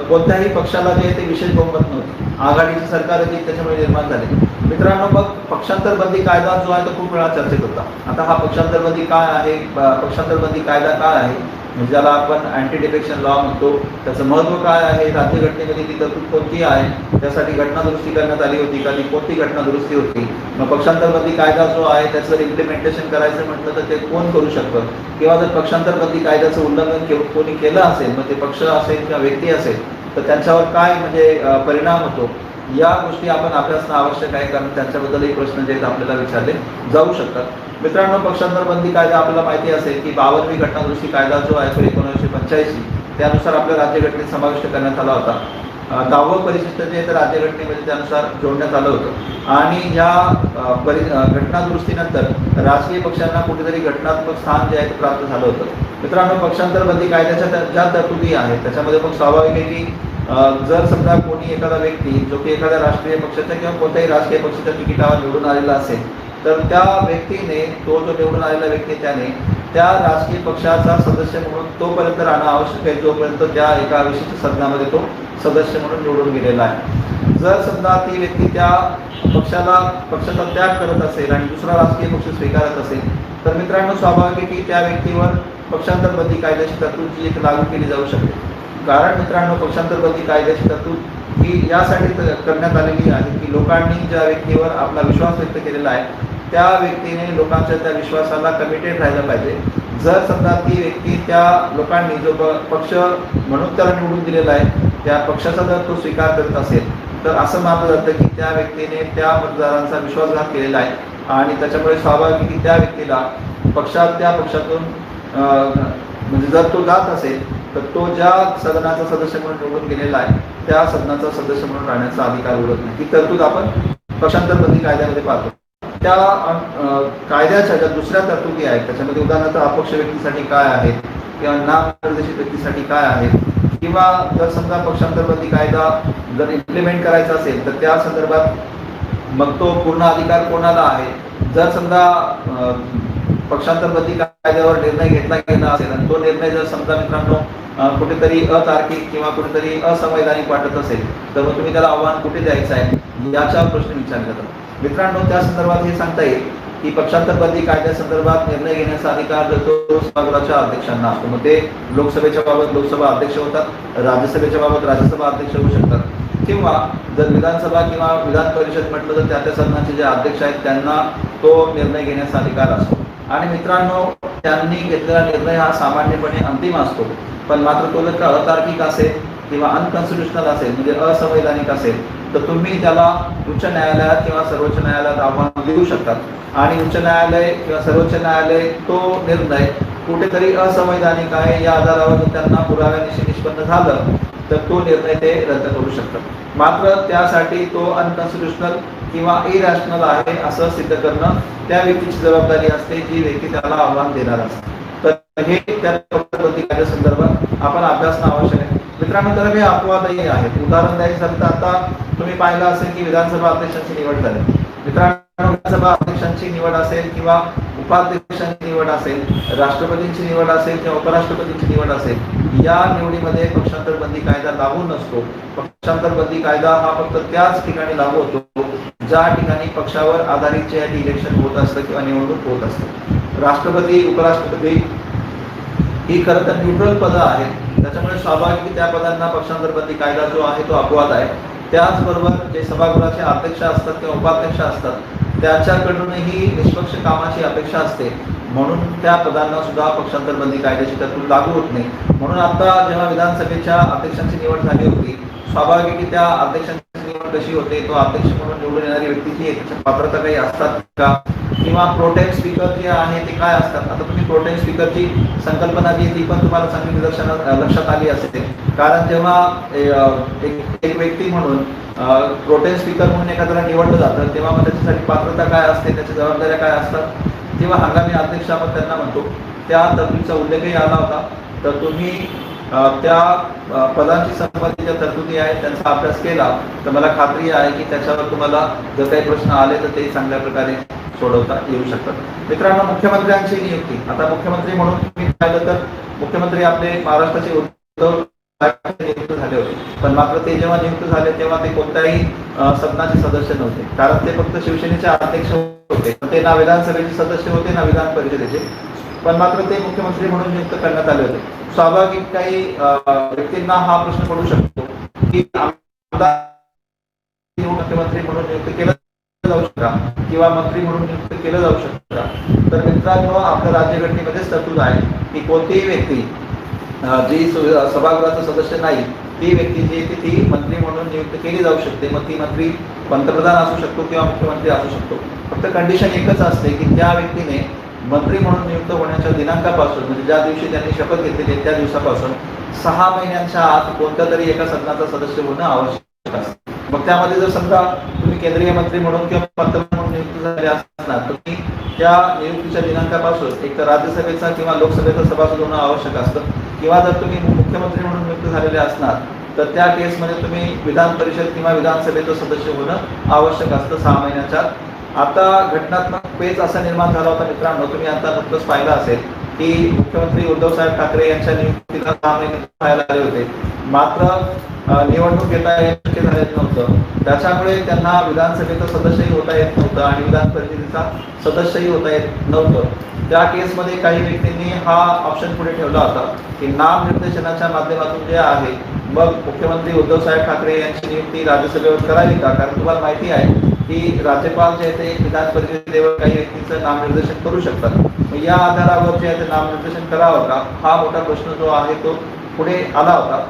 कोणत्याही पक्षाला जे आहे ते विशेष बहुमत नव्हते. आघाडीची सरकार होती त्याच्यामुळे निर्माण झाले. मित्रांनो, मग पक्षांतर बंदी कायदा जो आहे तो खूप वेळा चर्चेत होता. आता हा पक्षांतर बंदी काय आहे, पक्षांतर बंदी कायदा काय आहे, म्हणजे ज्याला आपण अँटी डिफेक्शन लॉ म्हणतो, त्याचं महत्त्व काय आहे, राज्यघटनेमध्ये ती तरतूद कोणती आहे, त्यासाठी घटना दुरुस्ती करण्यात आली होती का, ती कोणती घटना दुरुस्ती होती. मग पक्षांतर बंदी कायदा जो आहे त्याचं इम्प्लिमेंटेशन करायचं म्हटलं तर ते कोण करू शकतं, किंवा जर पक्षांतर बंदी कायद्याचं उल्लंघन कोणी केलं असेल, मग ते पक्ष असेल किंवा व्यक्ती असेल, तर त्यांच्यावर काय म्हणजे परिणाम होतो, या गोष्टी आपण अभ्यासणं आवश्यक आहे. कारण त्यांच्याबद्दलही प्रश्न जे आहेत आपल्याला विचारले जाऊ शकतात. मित्रांनो, पक्षांतर बंदी कायदा आपल्याला माहिती असेल की 52वी घटना दुरुस्ती कायदा जो आहे तो 1985 त्यानुसार आपल्या राज्यघटनेत समाविष्ट करण्यात आला होता. 10वं परिशिष्ट जे तर राज्यघटनेमध्ये त्यानुसार जोडण्यात आलं होतं. आणि या घटना दुरुस्तीनंतर राजकीय पक्षांना कुठेतरी घटनात्मक स्थान जे आहे ते प्राप्त झालं होतं. मित्रांनो, पक्षांतर बंदी कायद्याच्या ज्या तरतुदी आहेत त्याच्यामध्ये मग स्वाभाविक आहे की जर समजा कोणी एखादा व्यक्ती जो की एखाद्या राष्ट्रीय पक्षाच्या किंवा कोणत्याही राजकीय पक्षाच्या तिकिटावर निवडून आलेला असेल, तर त्या व्यक्तीने, तो जो निवडून आलेला व्यक्ती त्याने त्या राजकीय पक्षाचा सदस्य म्हणून तोपर्यंत राहणं आवश्यक आहे जोपर्यंत त्या एका विशिष्ट सदनामध्ये तो सदस्य म्हणून निवडून गेलेला आहे. जर समजा ती व्यक्ती त्या पक्षाचा त्याग करत असेल आणि दुसरा राजकीय पक्ष स्वीकारत असेल, तर मित्रांनो स्वाभाविक आहे की त्या व्यक्तीवर पक्षांतर बंदी कायद्याची तरतूद जी एक लागू केली जाऊ शकते. कारण मित्रांनो, पक्षांतर बंदी कायद्याची तरतूद ही यासाठी करण्यात आलेली आहे की लोकांनी ज्या व्यक्तीवर आपला विश्वास व्यक्त केलेला आहे त्या व्यक्तीने लोकांच्या त्या विश्वासाला कमिटेड राहिलं पाहिजे. जर समजा ती व्यक्ती, त्या लोकांनी जो पक्ष म्हणून त्याला निवडून दिलेला आहे त्या पक्षाचा जर तो स्वीकार करत असेल, तर असं मानलं जातं की त्या व्यक्तीने त्या मतदारांचा विश्वासघात केलेला आहे आणि त्याच्यामुळे स्वाभाविक की त्या व्यक्तीला त्या पक्षातून म्हणजे जर तो जात असेल तर तो ज्या सदनाचा सदस्य म्हणून निवडून गेलेला आहे त्या सदनाचा सदस्य म्हणून राहण्याचा अधिकार उरत नाही. ही तरतूद आपण पक्षांतर बंदी कायद्यामध्ये पाहतो. त्या कायद्याच्या ज्या दुसऱ्या तरतुदी आहेत त्याच्यामध्ये उदाहरणार्थ अपक्ष व्यक्तीसाठी काय आहेत किंवा नामनिर्देशित व्यक्तीसाठी काय आहेत, किंवा जर समजा पक्षांतर बंदी कायदा जर इम्प्लिमेंट करायचा असेल तर त्या संदर्भात मग तो पूर्ण अधिकार कोणाला आहे. जर समजा पक्षांतर बंदी कायद्यावर निर्णय घेतला गेला असेल आणि तो निर्णय जर समजा मित्रांनो कुठेतरी अतार्किक किंवा कुठेतरी असंवैधानिक वाटत असेल, तर मग तुम्ही त्याला आव्हान कुठे द्यायचं आहे याच्यावर प्रश्न विचारला जातो. मित्रांनो, त्या संदर्भात हे सांगता येईल की पक्षांतर बंदी कायद्यासंदर्भात निर्णय घेण्याचा अधिकार तो सभागृहाच्या अध्यक्षांना असतो. मग ते लोकसभेच्या बाबत लोकसभा अध्यक्ष होतात, राज्यसभेच्या बाबत राज्यसभा अध्यक्ष होऊ शकतात, किंवा जर विधानसभा किंवा विधान परिषद म्हटलं तर त्या सदनाचे जे अध्यक्ष आहेत त्यांना तो निर्णय घेण्याचा अधिकार असतो. आणि मित्रांनो, त्यांनी घेतलेला निर्णय हा सामान्यपणे अंतिम असतो, पण मात्र तो जर का अतार्किक असेल किंवा अनकॉन्स्टिट्युशनल असेल म्हणजे असंवैधानिक असेल तर तुम्ही त्याला उच्च न्यायालयात किंवा सर्वोच्च न्यायालयात आव्हान देऊ शकतात. आणि उच्च न्यायालय किंवा सर्वोच्च न्यायालय तो निर्णय कुठेतरी असंवैधानिक आहे या आधारावर जर त्यांना पुराव्यानिशी निष्पन्न झालं तर तो निर्णय ते रद्द करू शकतात. मात्र त्यासाठी तो अनकॉन्स्टिट्युशनल किंवा इरॅशनल आहे असं सिद्ध करणं त्या व्यक्तीची जबाबदारी असते जी व्यक्ती त्याला आव्हान देणार असते. तर हे त्या बंदी कायद्यासंदर्भात आपण अभ्यासणं आवश्यक आहे. मित्रांनो, तर हे अपवादही आहेत. उदाहरण द्यायचं झालं तर आता तुम्ही पाहिलं असेल की विधानसभा अध्यक्षांची निवड झाली. मित्रांनो, विधानसभा अध्यक्षांची निवड असेल किंवा उपाध्यक्षांची निवड असेल, राष्ट्रपतींची निवड असेल किंवा उपराष्ट्रपतींची निवड असेल, या निवडीमध्ये पक्षांतर बंदी कायदा लागू नसतो. पक्षांतर बंदी कायदा हा फक्त त्याच ठिकाणी लागू होतो ज्या ठिकाणी पक्षावर आधारित जे इलेक्शन होत असतं किंवा निवडणूक होत असते. राष्ट्रपती, उपराष्ट्रपती ही खरं तर न्यूट्रल पदं आहेत, त्याच्यामुळे स्वाभाविक त्या पदांना पक्षांतर बंदी कायदा जो आहे तो अपवाद आहे. त्याचबरोबर जे सभागृहाचे अध्यक्ष असतात किंवा उपाध्यक्ष असतात त्याच्याकडूनही निष्पक्ष कामाची अपेक्षा असते, म्हणून त्या पदांना सुद्धा पक्षांतर बंदी कायद्याची तरतूद लागू होत नाही. म्हणून आता जेव्हा विधानसभेच्या अध्यक्षांची निवड झाली होती, स्वाभाविक की त्या अध्यक्षांची निवड कशी होते, तो अध्यक्ष म्हणून निवडून येणारी व्यक्ती जी आहे त्याच्या पात्रता काही असतात का, किंवा प्रोटेम स्पीकर जे आहे ते काय असतात. आता तुम्ही प्रोटेम स्पीकरची संकल्पना जी ती पण तुम्हाला चांगली लक्षात आली असेल. कारण जेव्हा एक व्यक्ती म्हणून प्रोटेम स्पीकर म्हणून एखाद्याला निवडलं जातं तेव्हा मग त्याच्यासाठी पात्रता काय असते, त्याच्या जबाबदाऱ्या काय असतात, जेव्हा हंगामी अध्यक्ष आपण त्यांना म्हणतो त्या तरतुदीचा उल्लेखही आला होता. तर तुम्ही त्या पदांची संबंधित तरतुदी आहेत त्यांचा अभ्यास केला तर मला खात्री आहे की त्याच्यावर तुम्हाला जर काही प्रश्न आले तर ते चांगल्या प्रकारे सोडवता येऊ शकतात. मित्रांनो, मुख्यमंत्र्यांची नियुक्ती. आता मुख्यमंत्री म्हणून तुम्ही पाहिलं तर मुख्यमंत्री आपले महाराष्ट्राचे उद्धव नियुक्त झाले होते, पण मात्र ते जेव्हा नियुक्त झाले तेव्हा ते कोणत्याही सदनाचे सदस्य नव्हते, कारण ते फक्त शिवसेनेचे अध्यक्ष होते. ते ना विधानसभेचे सदस्य होते ना विधान परिषदेचे, पण मात्र ते मुख्यमंत्री म्हणून नियुक्त करण्यात आले होते. स्वाभाविक काही व्यक्तींना हा प्रश्न पडू शकतो की मुख्यमंत्री म्हणून नियुक्त केलं जाऊ शकता किंवा मंत्री म्हणून नियुक्त केलं जाऊ शकता. तर मित्रांनो, आपल्या राज्यघटनेमध्येच तरतूद आहे की कोणतीही व्यक्ती जी सभागृहाचा सदस्य नाही ती व्यक्ती जी आहे ती मंत्री म्हणून नियुक्त केली जाऊ शकते. मग ती मंत्री पंतप्रधान असू शकतो किंवा मुख्यमंत्री असू शकतो. फक्त कंडिशन एकच असते की त्या व्यक्तीने मंत्री म्हणून नियुक्त होण्याच्या दिनांकापासून, म्हणजे ज्या दिवशी त्यांनी शपथ घेतलेली त्या दिवसापासून 6 महिन्यांच्या आत कोणत्या तरी एका सदनाचा सदस्य होणं आवश्यक असतं. मग त्यामध्ये जर समजा तुम्ही केंद्रीय मंत्री म्हणून किंवा पंतप्रधान म्हणून नियुक्त झाले असणार तर तुम्ही त्या नियुक्तीच्या दिनांकापासून एक तर राज्यसभेचा किंवा लोकसभेचा सभासद होणं आवश्यक असतं, किंवा जर तुम्ही मुख्यमंत्री म्हणून नियुक्त झालेले असणार तर त्या केसमध्ये तुम्ही विधान परिषद किंवा विधानसभेचं सदस्य होणं आवश्यक असतं 6 महिन्याच्या. आता घटनात्मक पेच असा निर्माण झाला होता मित्रांनो, तुम्ही आता नुकतंच पाहिलं असेल की मुख्यमंत्री उद्धवसाहेब ठाकरे यांच्या नियुक्तीला 6 महिने व्हायला आले होते, मात्र निवडणूक घेता शक्य झालेलं नव्हतं. त्याच्यामुळे त्यांना विधानसभेचं सदस्यही होता येत नव्हतं आणि विधान परिषदेचा सदस्यही होता येत नव्हतं. त्या केसमध्ये काही व्यक्तींनी हा ऑप्शन पुढे ठेवला होता की नामनिर्देशनाच्या माध्यमातून जे आहे मग मुख्यमंत्री उद्धवसाहेब ठाकरे यांची नियुक्ती राज्यसभेवर करावी का, कारण तुम्हाला माहिती आहे की राज्यपाल जे आहे ते विधान परिषदेवर काही व्यक्तींचं नामनिर्देशन करू शकतात. मग या आधारावर जे आहे ते नामनिर्देशन करावं का, हा मोठा प्रश्न जो आहे तो पुढे आला होता.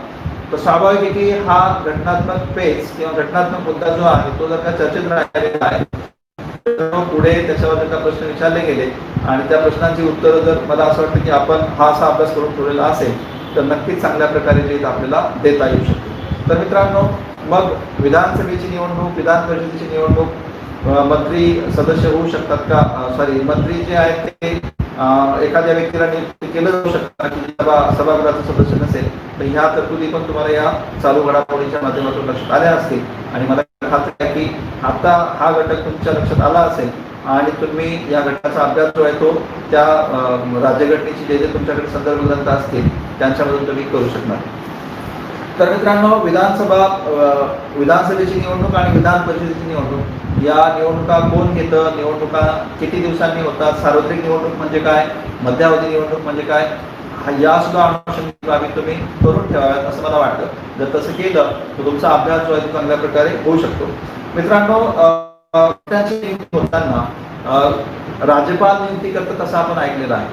तर स्वाभाविक आहे की हा घटनात्मक पेच किंवा घटनात्मक मुद्दा जो आहे तो जर का चर्चेत राहिलेला आहे तर पुढे त्याच्यावर जर का प्रश्न विचारले गेले आणि त्या प्रश्नांची उत्तरं जर मला असं वाटतं की आपण हा असा अभ्यास करून ठेवलेला असेल तर नक्कीच चांगल्या प्रकारे जे आपल्याला देता येऊ शकते. तर मित्रांनो, मग विधानसभेची निवडणूक, विधान परिषदेची निवडणूक मंत्री सदस्य होऊ शकतात का, मंत्री जे आहेत ते एखाद्या व्यक्तीला नियुक्त केलं जाऊ शकतं की सभागृहाचा सदस्य नसेल. तर ह्या तरतुदी पण तुम्हाला या चालू घडामोडीच्या माध्यमातून लक्षात आल्या असतील आणि मला खात्री आहे की आता हा घटक तुमच्या लक्षात आला असेल आणि तुम्ही या घटकाचा अभ्यास जो आहे तो त्या राज्यघटनेची जे जे तुमच्याकडे संदर्भ ग्रंथ असतील त्यांच्यामधून तुम्ही करू शकणार. तर मित्रांनो, विधानसभेची निवडणूक आणि विधान परिषदेची निवडणूक या निवडणुका कोण घेतं, निवडणुका किती दिवसांनी होतात, सार्वत्रिक निवडणूक म्हणजे काय, मध्यावधी निवडणूक म्हणजे काय, या सुद्धा अनुषंगाने बाबी तुम्ही करून ठेवाव्यात असं मला वाटतं. जर तसं केलं तर तुमचा अभ्यास जो आहे तो चांगल्या प्रकारे होऊ शकतो. मित्रांनो, नियुक्ती होताना राज्यपाल नियुक्ती करतात असं आपण ऐकलेलं आहे.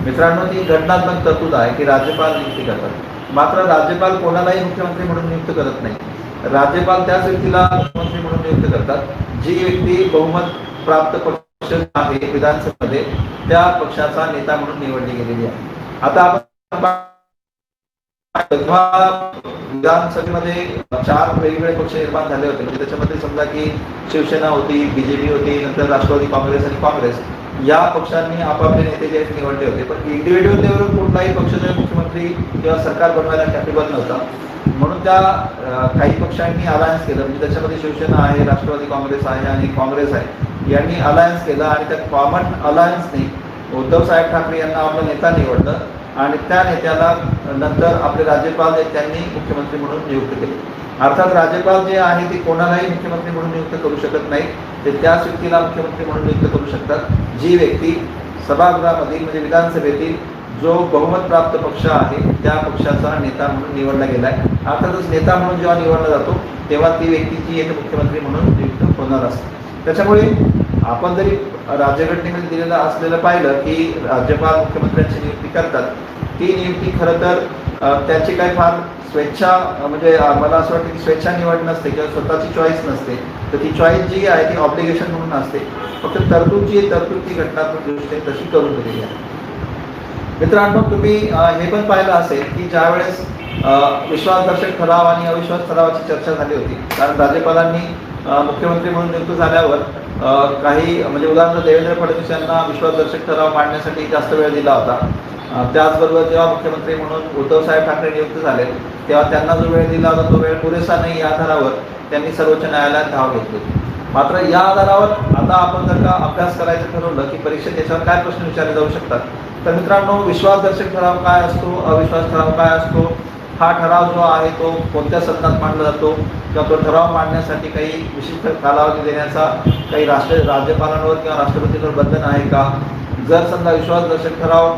मित्रांनो, ती घटनात्मक तरतूद आहे की राज्यपाल नियुक्ती करतात, मात्र राज्यपाल कोणालाही मुख्यमंत्री म्हणून नियुक्त करत नाही. राज्यपाल त्याच व्यक्तीला मुख्यमंत्री म्हणून नियुक्त करतात जी व्यक्ती बहुमत प्राप्त पक्ष आहे विधानसभेमध्ये त्या पक्षाचा नेता म्हणून निवडली गेलेली आहे. आता आपण विधानसभेमध्ये 4 वेगवेगळे पक्ष निर्माण झाले होते, म्हणजे त्याच्यामध्ये समजा की शिवसेना होती, बीजेपी होती, नंतर राष्ट्रवादी काँग्रेस आणि काँग्रेस या पक्षांनी आपापले नेते जे निवडले होते. पण इंडिव्हिज्युअल लेवलवर कुठलाही पक्ष जो मुख्यमंत्री किंवा सरकार बनवायला कॅपेबल नव्हता, म्हणून त्या काही पक्षांनी अलायन्स केलं. म्हणजे त्याच्यामध्ये शिवसेना आहे, राष्ट्रवादी काँग्रेस आहे आणि काँग्रेस आहे, यांनी अलायन्स केलं आणि त्या कॉमन अलायन्सने उद्धवसाहेब ठाकरे यांना आपला नेता निवडलं आणि त्या नेत्याला नंतर आपले राज्यपाल त्यांनी मुख्यमंत्री म्हणून नियुक्त केले. अर्थात राज्यपाल जे आहे ते कोणालाही मुख्यमंत्री म्हणून नियुक्त करू शकत नाही, ते त्याच व्यक्तीला मुख्यमंत्री म्हणून नियुक्त करू शकतात जी व्यक्ती सभागृहामधील म्हणजे विधानसभेतील जो बहुमत प्राप्त पक्ष आहे त्या पक्षाचा नेता म्हणून निवडला गेला आहे. अर्थातच नेता म्हणून जेव्हा निवडला जातो तेव्हा ती व्यक्ती जी आहे मुख्यमंत्री म्हणून नियुक्त होणार असते. त्याच्यामुळे आपण जरी राज्यघटनेमध्ये दिलेलं असलेलं पाहिलं की राज्यपाल मुख्यमंत्र्यांची नियुक्ती करतात, ती नियुक्ती खरं तर त्याची काही फार स्वेच्छा, म्हणजे मला असं वाटतं की स्वेच्छा निवड नसते किंवा स्वतःची चॉईस नसते, तर ती चॉईस जी आहे ती ऑब्लिगेशन म्हणून असते. फक्त तरतूद जी ती घटनात्मक दृष्टीने तशी करून दिलेली आहे. मित्रांनो, तुम्ही हे पण पाहिलं असेल की ज्यावेळेस विश्वासदर्शक ठराव आणि अविश्वास ठरावाची चर्चा झाली होती, कारण राज्यपालांनी मुख्यमंत्री म्हणून नियुक्त झाल्यावर काही म्हणजे उदाहरणार्थ देवेंद्र फडणवीस यांना विश्वासदर्शक ठराव मांडण्यासाठी जास्त वेळ दिला होता. त्याचबरोबर जेव्हा मुख्यमंत्री म्हणून उद्धवसाहेब ठाकरे नियुक्त झाले तेव्हा त्यांना जो वेळ दिला होता तो वेळ पुरेसा नाही, या आधारावर त्यांनी सर्वोच्च न्यायालयात धाव घेतली. मात्र या आधारावर आता आपण जर का अभ्यास करायचं ठरवलं की परीक्षेत याच्यावर काय प्रश्न विचारले जाऊ शकतात, तर मित्रांनो, विश्वासदर्शक ठराव काय असतो, अविश्वास ठराव काय असतो, हा ठराव जो आहे तो कोणत्या सदनात मांडला जातो किंवा तो ठराव मांडण्यासाठी काही विशिष्ट कालावधी देण्याचा काही राज्यपालांवर किंवा राष्ट्रपतींवर बंधन आहे का? जर समजा विश्वासदर्शक ठराव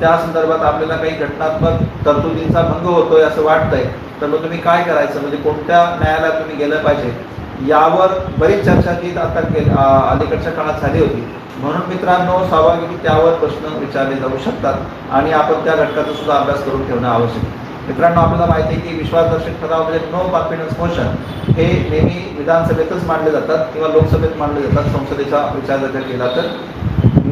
त्या संदर्भात आपल्याला काही घटनात्मक तरतुदींचा भंग होतोय असं वाटतंय, तर मग तुम्ही काय करायचं, म्हणजे कोणत्या न्यायालयात तुम्ही गेलं पाहिजे, यावर बरीच चर्चा जी आता अलीकडच्या काळात झाली होती. म्हणून मित्रांनो, स्वाभाविक त्यावर प्रश्न विचारले जाऊ शकतात आणि आपण त्या घटकाचा सुद्धा अभ्यास करून ठेवणं आवश्यक आहे. मित्रांनो, आपल्याला माहिती आहे की विश्वासदर्शक ठराव म्हणजे नो कॉन्फिडन्स मोशन हे नेहमी विधानसभेतच मांडले जातात किंवा लोकसभेत मांडले जातात. संसदेचा विचार जर केला तर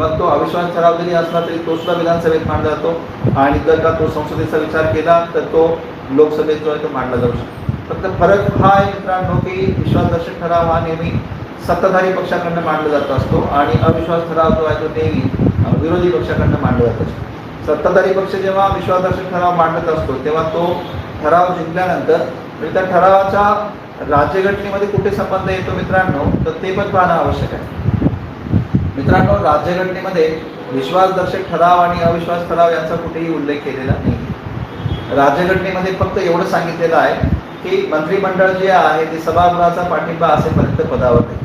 मग तो अविश्वास ठराव जरी असला तरी तो सुद्धा विधानसभेत मांडला जातो आणि जर का तो संसदेचा विचार केला तर तो लोकसभेत जो आहे तो मांडला जाऊ शकतो. फक्त फरक हा आहे मित्रांनो की विश्वासदर्शक ठराव हा नेहमी सत्ताधारी पक्षाकडनं मांडला जात असतो आणि अविश्वास ठराव जो आहे तो नेहमी विरोधी पक्षाकडनं मांडला जात असतो. सत्ताधारी पक्ष जेव्हा विश्वासदर्शक ठराव मांडत असतो तेव्हा तो ठराव जिंकल्यानंतर म्हणजे त्या ठरावाच्या राज्यघटनेमध्ये कुठे संबंध येतो मित्रांनो, तर ते पण पाहणं आवश्यक आहे. मित्रांनो, राज्यघटनेमध्ये विश्वासदर्शक ठराव आणि अविश्वास ठराव यांचा कुठेही उल्लेख केलेला नाही. राज्यघटनेमध्ये फक्त एवढं सांगितलेलं आहे की मंत्रिमंडळ जे आहे ते सभागृहाचा पाठिंबा असेपर्यंत पदावर आहे.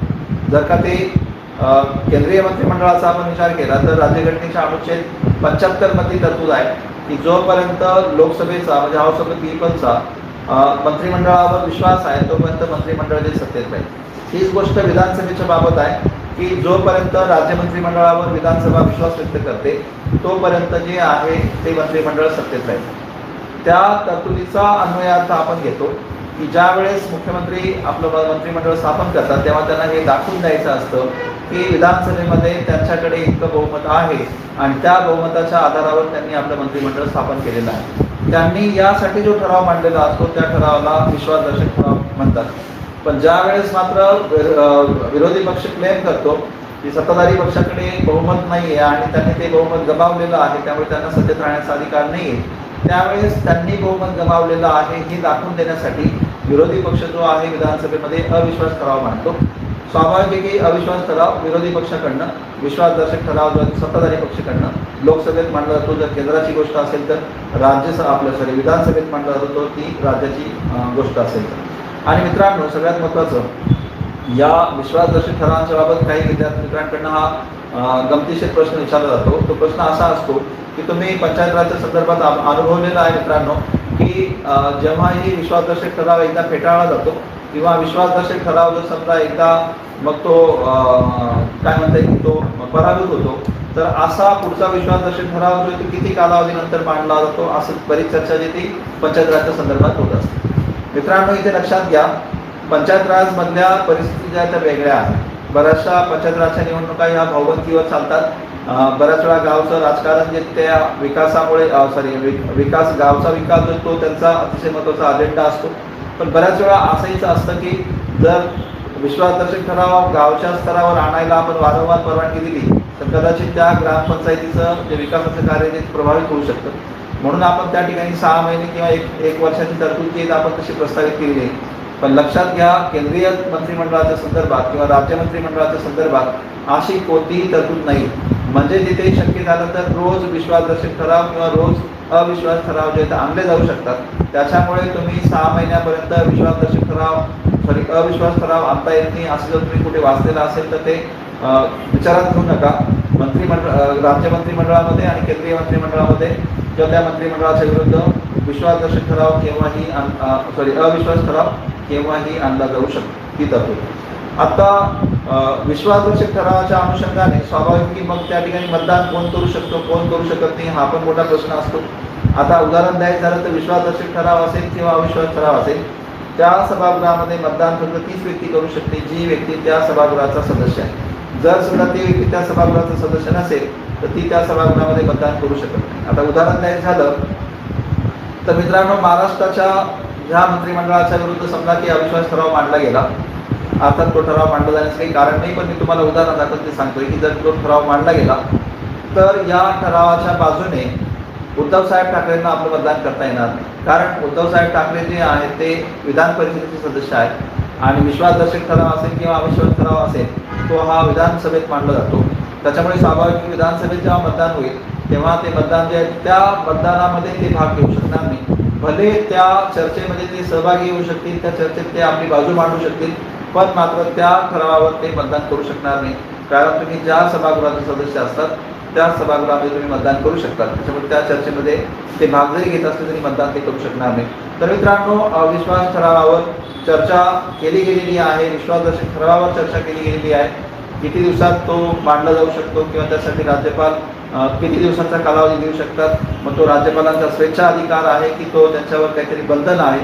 जर का ते केंद्रीय मंत्रिमंडळाचा आपण विचार केला तर राज्यघटनेच्या अनुच्छेद 75 मध्ये तरतूद आहे की जोपर्यंत लोकसभेचा म्हणजे हाऊस ऑफ द पीपलचा मंत्रिमंडळावर विश्वास आहे तोपर्यंत मंत्रिमंडळ जे सत्तेत राहील. हीच गोष्ट विधानसभेच्या बाबत आहे की जोपर्यंत राज्य मंत्रिमंडळावर विधानसभा विश्वास व्यक्त करते तोपर्यंत जे आहे ते मंत्रिमंडळ सत्तेत राहील. त्या तरतुदीचा अन्वयार्थ आपण घेतो की ज्या वेळेस मुख्यमंत्री आपलं मंत्रिमंडळ स्थापन करतात तेव्हा त्यांना हे दाखवून द्यायचं असतं की विधानसभेमध्ये त्यांच्याकडे इतकं बहुमत आहे आणि त्या बहुमताच्या आधारावर त्यांनी आपलं मंत्रिमंडळ स्थापन केलेलं आहे. त्यांनी यासाठी जो ठराव मांडलेला असतो त्या ठरावाला विश्वासदर्शक ठराव म्हणतात. पण ज्या वेळेस मात्र विरोधी पक्ष क्लेम करतो की सत्ताधारी पक्षाकडे बहुमत नाही आहे आणि त्यांनी ते बहुमत गमावलेलं आहे त्यामुळे त्यांना सत्तेत राहण्याचा अधिकार नाही आहे, त्यावेळेस त्यांनी बहुमत गमावलेलं आहे हे दाखवून देण्यासाठी विरोधी पक्ष जो आहे विधानसभेमध्ये अविश्वास ठराव मांडतो. स्वाभाविक आहे की अविश्वास ठराव विरोधी पक्षाकडनं, विश्वासदर्शक ठराव जो सत्ताधारी पक्षाकडनं लोकसभेत मांडला जातो. जर केंद्राची गोष्ट असेल तर विधानसभेत मांडला जातो ती राज्याची गोष्ट असेल तर. आणि मित्रांनो, सगळ्यात महत्त्वाचं या विश्वासदर्शक ठरावांच्या बाबत काही मित्रांकडनं हा गमतीशीर प्रश्न विचारला जातो. तो प्रश्न असा असतो की तुम्ही पंचायत राजच्या संदर्भात अनुभवलेला आहे मित्रांनो की जेव्हा ही विश्वासदर्शक ठराव एकदा फेटाळला जातो किंवा विश्वासदर्शक ठराव जर समजा एकदा मग तो काय म्हणता येईल तो पराभूत होतो तर असा पुढचा विश्वासदर्शक ठराव जो तो किती कालावधीनंतर मांडला जातो असं बरीच चर्चा जी ती पंचायत राजच्या संदर्भात होत असते. मित्रांनो, इथे लक्षात घ्या, पंचायत राज मधल्या परिस्थिती ज्या त्या वेगळ्या आहेत. बऱ्याचशा पंचायत राजच्या निवडणुका ह्या भाऊबंदीवर चालतात. बऱ्याच वेळा गावचं राजकारण जे त्या विकासामुळे गावचा विकास जो तो त्यांचा अतिशय महत्त्वाचा अजेंडा असतो. पण बऱ्याच वेळा असंहीच असतं की जर विश्वासदर्शक ठराव गावच्या स्तरावर आणायला आपण वारंवार परवानगी दिली तर कदाचित त्या ग्रामपंचायतीचं जे विकासाचं कार्य ते प्रभावित होऊ शकतं. म्हणून आपण त्या ठिकाणी 6 महिने किंवा एक वर्षाची तरतूद केली आपण तशी प्रस्तावित केली आहे. पण लक्षात घ्या, केंद्रीय मंत्रिमंडळाच्या संदर्भात किंवा राज्य मंत्रिमंडळाच्या संदर्भात अशी कोणतीही तरतूद नाही. म्हणजे जिथे शक्य झालं तर रोज विश्वासदर्शक ठराव किंवा रोज अविश्वास ठराव जे आणले जाऊ शकतात. त्याच्यामुळे तुम्ही 6 महिन्यापर्यंत अविश्वास ठराव आणता येत नाही असं जर तुम्ही कुठे वाचलेलं असेल तर ते विचारात घेऊ नका. राज्य मंत्रिमंडळामध्ये आणि केंद्रीय मंत्रिमंडळामध्ये किंवा त्या मंत्रिमंडळाच्या विरुद्ध विश्वासदर्शक ठराव केव्हाही अविश्वास ठराव केव्हाही आणला जाऊ शकतो ही तरतूद. आता विश्वासदर्शक ठरावाच्या अनुषंगाने स्वाभाविक की मग त्या ठिकाणी मतदान कोण करू शकतो कोण करू शकत नाही हा पण मोठा प्रश्न असतो. आता उदाहरण द्यायचं झालं तर विश्वासदर्शक ठराव असेल किंवा अविश्वास ठराव असेल त्या सभागृहामध्ये मतदान फक्त 30 व्यक्ती करू शकते जी व्यक्ती त्या सभागृहाचा सदस्य आहे. जर सुद्धा ती व्यक्ती त्या सभागृहाचा सदस्य नसेल तर ती त्या सभागृहामध्ये मतदान करू शकत नाही. आता उदाहरण द्यायचं झालं तर मित्रांनो, महाराष्ट्राच्या ह्या मंत्रिमंडळाच्या विरुद्ध समजा की अविश्वास ठराव मांडला गेला. अर्थात तो ठराव मांडला जाण्याचं काही कारण नाही, पण मी तुम्हाला उदाहरणादाखल ते सांगतोय की जर तो ठराव मांडला गेला तर या ठरावाच्या बाजूने उद्धवसाहेब ठाकरेंना आपलं मतदान करता येणार नाही. कारण उद्धवसाहेब ठाकरे जे आहेत ते विधान परिषदेचे सदस्य आहेत आणि विश्वासदर्शक ठराव असेल किंवा अविश्वास ठराव असेल तो हा विधानसभेत मांडला जातो. त्याच्यामुळे स्वाभाविक विधानसभेत जेव्हा मतदान होईल तेव्हा ते मतदान जे आहे त्या मतदानामध्ये ते भाग घेऊ शकणार नाही. भले त्या चर्चेमध्ये ते सहभागी होऊ शकतील, त्या चर्चेत ते आपली बाजू मांडू शकतील, पण मात्र त्या ठरावावर ते मतदान करू शकणार नाही. कारण तुम्ही ज्या सभागृहाचे सदस्य असतात त्या सभागृहामध्ये तुम्ही मतदान करू शकतात. त्याच्यामुळे त्या चर्चेमध्ये ते भाग जरी घेत असले तरी मतदान ते करू शकणार नाही. तर मित्रांनो, अविश्वास ठरावावर चर्चा केली गेलेली आहे, विश्वासदर्शक ठरावावर चर्चा केली गेलेली आहे. किती दिवसात तो मांडला जाऊ शकतो किंवा त्यासाठी राज्यपाल किती दिवसांचा कालावधी देऊ शकतात, मग तो राज्यपालांचा स्वेच्छा अधिकार आहे की तो त्यांच्यावर काहीतरी बंधन आहे,